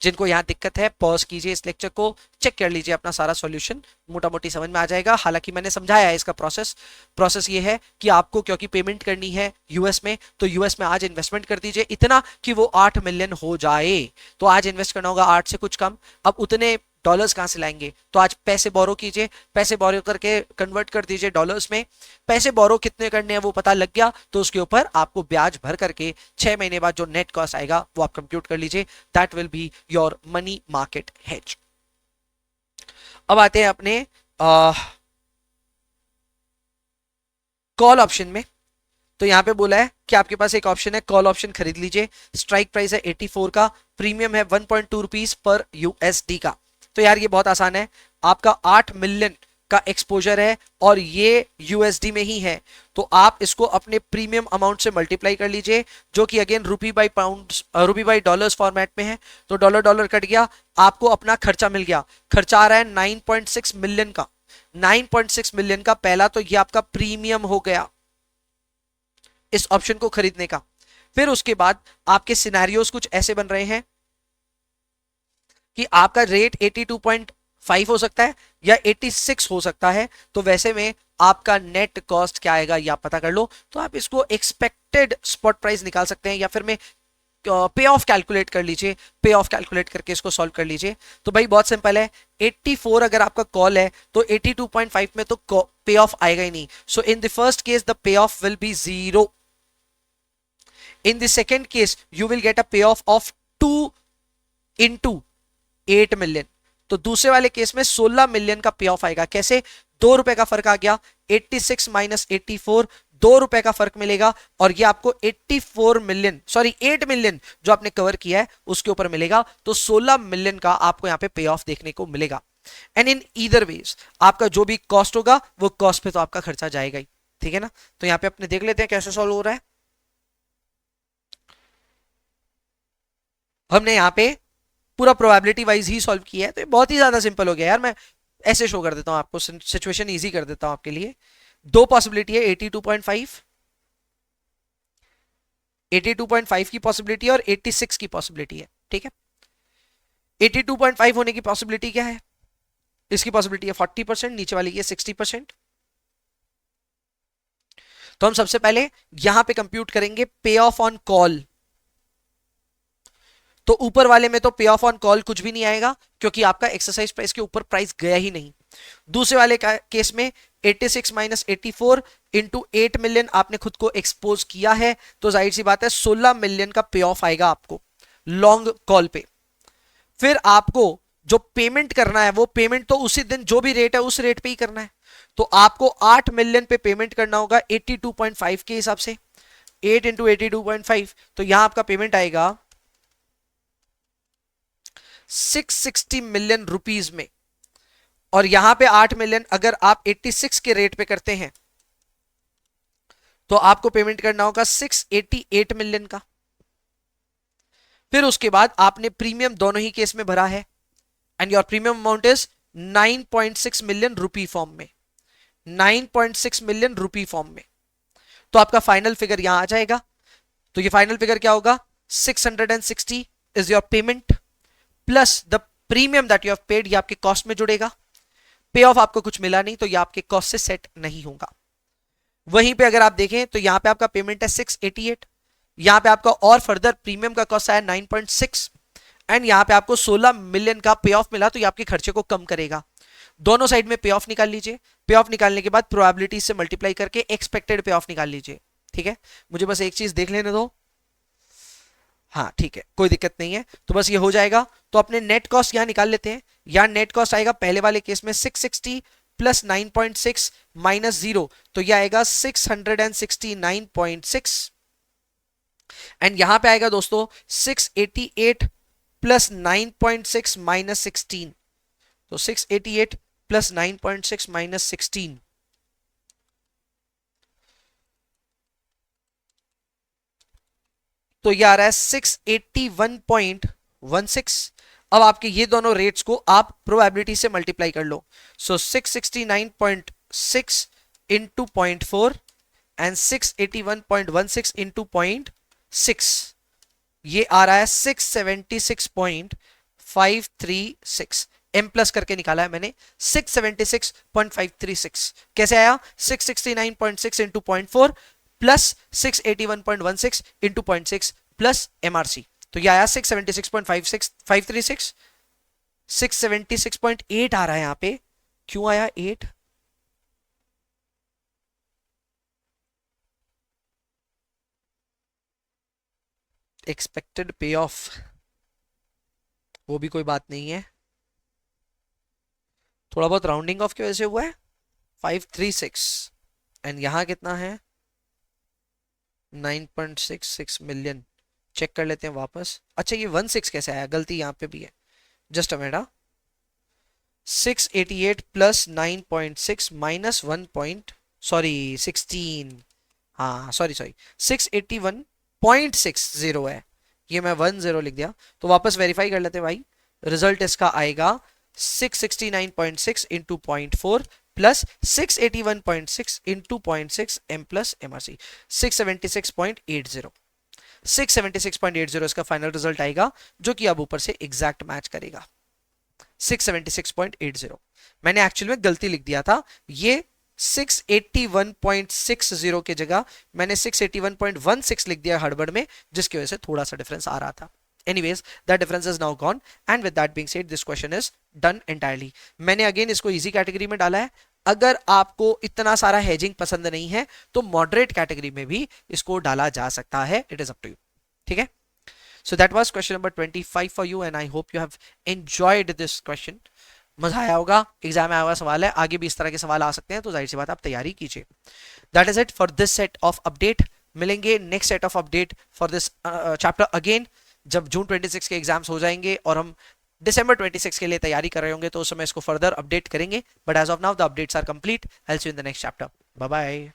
जिनको यहाँ दिक्कत है पॉज कीजिए इस लेक्चर को, चेक कर लीजिए, अपना सारा सॉल्यूशन मोटा मोटी समझ में आ जाएगा। हालांकि मैंने समझाया है इसका प्रोसेस ये है कि आपको क्योंकि पेमेंट करनी है यूएस में, तो यूएस में आज इन्वेस्टमेंट कर दीजिए इतना कि वो 8 मिलियन हो जाए। तो आज इन्वेस्ट करना होगा 8 से कुछ कम। अब उतने डॉलर्स कहां से लाएंगे, तो आज पैसे बोरो कीजिए, पैसे बोरो करके कन्वर्ट कर दीजिए डॉलर्स में। पैसे बोरो कितने करने हैं वो पता लग गया, तो उसके ऊपर आपको ब्याज भर करके 6 महीने बाद जो नेट कॉस्ट आएगा वो आप कंप्यूट कर लीजिए। That will be your money market hedge. अब आते हैं अपने कॉल ऑप्शन में। तो यहां पे बोला है कि आपके पास एक ऑप्शन है, कॉल ऑप्शन खरीद लीजिए। स्ट्राइक प्राइस है 84 का, प्रीमियम है 1.2 रुपीज पर यूएसडी का। तो यार ये बहुत आसान है, आपका 8 मिलियन का एक्सपोजर है और ये यूएसडी में ही है, तो आप इसको अपने प्रीमियम अमाउंट से मल्टीप्लाई कर लीजिए, जो कि again rupee by dollars format में है। तो डॉलर कट गया, आपको अपना खर्चा मिल गया। खर्चा आ रहा है 9.6 मिलियन का, 9.6 मिलियन का पहला, तो ये आपका प्रीमियम हो गया। इस ऑप्शन को खरीदने का। फिर उसके बाद आपके सिनेरियोस कुछ ऐसे बन रहे हैं कि आपका रेट 82.5 हो सकता है या 86 हो सकता है, तो वैसे में आपका नेट कॉस्ट क्या आएगा ये आप पता कर लो। तो आप इसको एक्सपेक्टेड स्पॉट प्राइस निकाल सकते हैं या फिर मैं पे ऑफ कैलकुलेट कर लीजिए, पे ऑफ कैलकुलेट करके इसको सॉल्व कर लीजिए। तो भाई बहुत सिंपल है, 84 अगर आपका कॉल है तो 82.5 में तो पे ऑफ आएगा ही नहीं। So in the first case the pay off will be 0। In the second case you will get a pay off of 2 into 8 million. तो दूसरे वाले केस में 16 मिलियन का पे ऑफ आएगा। कैसे? 2 रुपए का फर्क आ गया, 86 माइनस 84, 2 रुपए का फर्क मिलेगा और ये आपको 84 मिलियन, सॉरी 8 मिलियन जो आपने कवर किया है उसके ऊपर मिलेगा। तो 16 मिलियन का आपको यहां पे पे ऑफ देखने को मिलेगा। एंड इन ईदर वेज आपका जो भी कॉस्ट होगा वो कॉस्ट पे तो आपका खर्चा जाएगा ही, ठीक है ना। तो यहां पे अपने देख लेते हैं कैसे सॉल्व हो रहा है। हमने यहां पे पूरा प्रोबेबिलिटी वाइज ही सॉल्व किया है, तो ये बहुत ही ज्यादा सिंपल हो गया यार। मैं ऐसे शो कर देता हूं आपको, सिचुएशन इजी कर देता हूं आपके लिए। दो पॉसिबिलिटी है, 82.5, 82.5 की पॉसिबिलिटी और 86 की पॉसिबिलिटी है, ठीक है। 82.5 होने की पॉसिबिलिटी क्या है? इसकी पॉसिबिलिटी है 40%, नीचे वाली की 60%। तो हम सबसे पहले यहां पे कंप्यूट करेंगे पे ऑफ ऑन कॉल। तो ऊपर वाले में तो पे ऑफ ऑन कॉल कुछ भी नहीं आएगा क्योंकि आपका एक्सरसाइज प्राइस के ऊपर प्राइस गया ही नहीं। दूसरे वाले का केस में 86 माइनस 84 इंटू 8 मिलियन आपने खुद को एक्सपोज किया है, तो जाहिर सी बात है 16 मिलियन का पे ऑफ आएगा आपको लॉन्ग कॉल पे। फिर आपको जो पेमेंट करना है वो पेमेंट तो उसी दिन जो भी रेट है उस रेट पे ही करना है। तो आपको 8 मिलियन पे पेमेंट करना होगा 82.5 के हिसाब से। 8 इंटू 82.5, तो यहां आपका पेमेंट आएगा 660 मिलियन रुपीज में। और यहां पे 8 मिलियन अगर आप 86 के रेट पे करते हैं तो आपको पेमेंट करना होगा 688 मिलियन का। फिर उसके बाद आपने प्रीमियम दोनों ही केस में भरा है and your premium amount is 9.6 million rupee form में, 9.6 मिलियन रुपी फॉर्म में। तो आपका फाइनल फिगर यहां आ जाएगा। तो ये फाइनल फिगर क्या होगा? 660 is your payment plus the premium that you have paid, ये आपके कॉस्ट में जुड़ेगा। पे ऑफ आपको कुछ मिला नहीं तो ये आपके कॉस्ट से सेट नहीं होगा। वहीं पे अगर आप देखें तो यहां पे आपका पेमेंट है 688, यहां पे आपका और फर्दर प्रीमियम का कॉस्ट आया 9.6 एंड यहां पे आपको 16 मिलियन का पे ऑफ मिला, तो ये आपके खर्चे को कम करेगा। दोनों साइड में पे ऑफ निकाल लीजिए। पे ऑफ निकालने के बाद प्रोबेबिलिटी से मल्टीप्लाई करके एक्सपेक्टेड पे ऑफ निकाल लीजिए, ठीक है। मुझे बस एक चीज देख लेने दो। हाँ ठीक है, कोई दिक्कत नहीं है। तो बस ये हो जाएगा। तो अपने नेट कॉस्ट यहां निकाल लेते हैं। यहां नेट कॉस्ट आएगा पहले वाले केस में 660 प्लस 9.6 माइनस 0, तो यह आएगा 669.6 एंड यहां पे आएगा दोस्तों 688 प्लस 9.6 माइनस 16, तो 688 प्लस 9.6 माइनस 16, तो ये आ रहा है 681.16। अब आपके ये दोनों रेट्स को आप प्रोबेबिलिटी से मल्टीप्लाई कर लो। सो 669.6 इंटू 0.4 एंड 681.16 इंटू 0.6, ये आ रहा है 676.536। एम प्लस करके निकाला है मैंने, 676.536 कैसे आया? 669.6 into 0.4 plus 681.16 into 0.6 plus MRC, तो यह आया 676.536। 676.8 आ रहा है यहां पे। क्यों आया 8? एक्सपेक्टेड पे ऑफ, वो भी कोई बात नहीं है, थोड़ा बहुत राउंडिंग ऑफ की वजह से हुआ है। 536 एंड यहां कितना है? 9.66 मिलियन। चेक कर लेते हैं वापस। अच्छा ये 16 कैसे आया? गलती यहां पे भी है, just a minute. 688 plus 9.6 minus 16, हाँ सॉरी 681.60 है, ये मैं 10 लिख दिया। तो वापस वेरीफाई कर लेते हैं भाई। रिजल्ट इसका आएगा 669.6 into 0.4 plus 681.6 into 0.6 m plus MRC 676.80 676.80 इसका फाइनल रिजल्ट आएगा जो कि अब ऊपर से एग्जैक्ट मैच करेगा 676.80। मैंने एक्चुअल में गलती लिख दिया था, ये 681.60 के जगह मैंने 681.16 लिख दिया हड़बड़ में, जिसकी वजह से थोड़ा सा डिफरेंस आ रहा था। Anyways, that difference is now gone, and with that being said, this question is done entirely. मैंने अगेन इसको इजी कैटेगरी में डाला है। अगर आपको इतना सारा हेजिंग पसंद नहीं है तो मॉडरेट कैटेगरी में भी इसको डाला जा सकता है, it is up to you. ठीक है, so that was question number 25 for you and I hope you have enjoyed this question. मजा आया होगा, एग्जाम में आया हुआ सवाल है, आगे भी इस तरह के सवाल आ सकते हैं, तो जाहिर सी बात आप तैयारी कीजिए। That is it for this set of update. मिलेंगे next set of update for this chapter again जब जून 26 के एग्जाम्स हो जाएंगे और हम दिसंबर 26 के लिए तैयारी कर रहे होंगे, तो उस समय इसको फर्दर अपडेट करेंगे। But as of now the updates are complete. I will see you in the next chapter. Bye bye.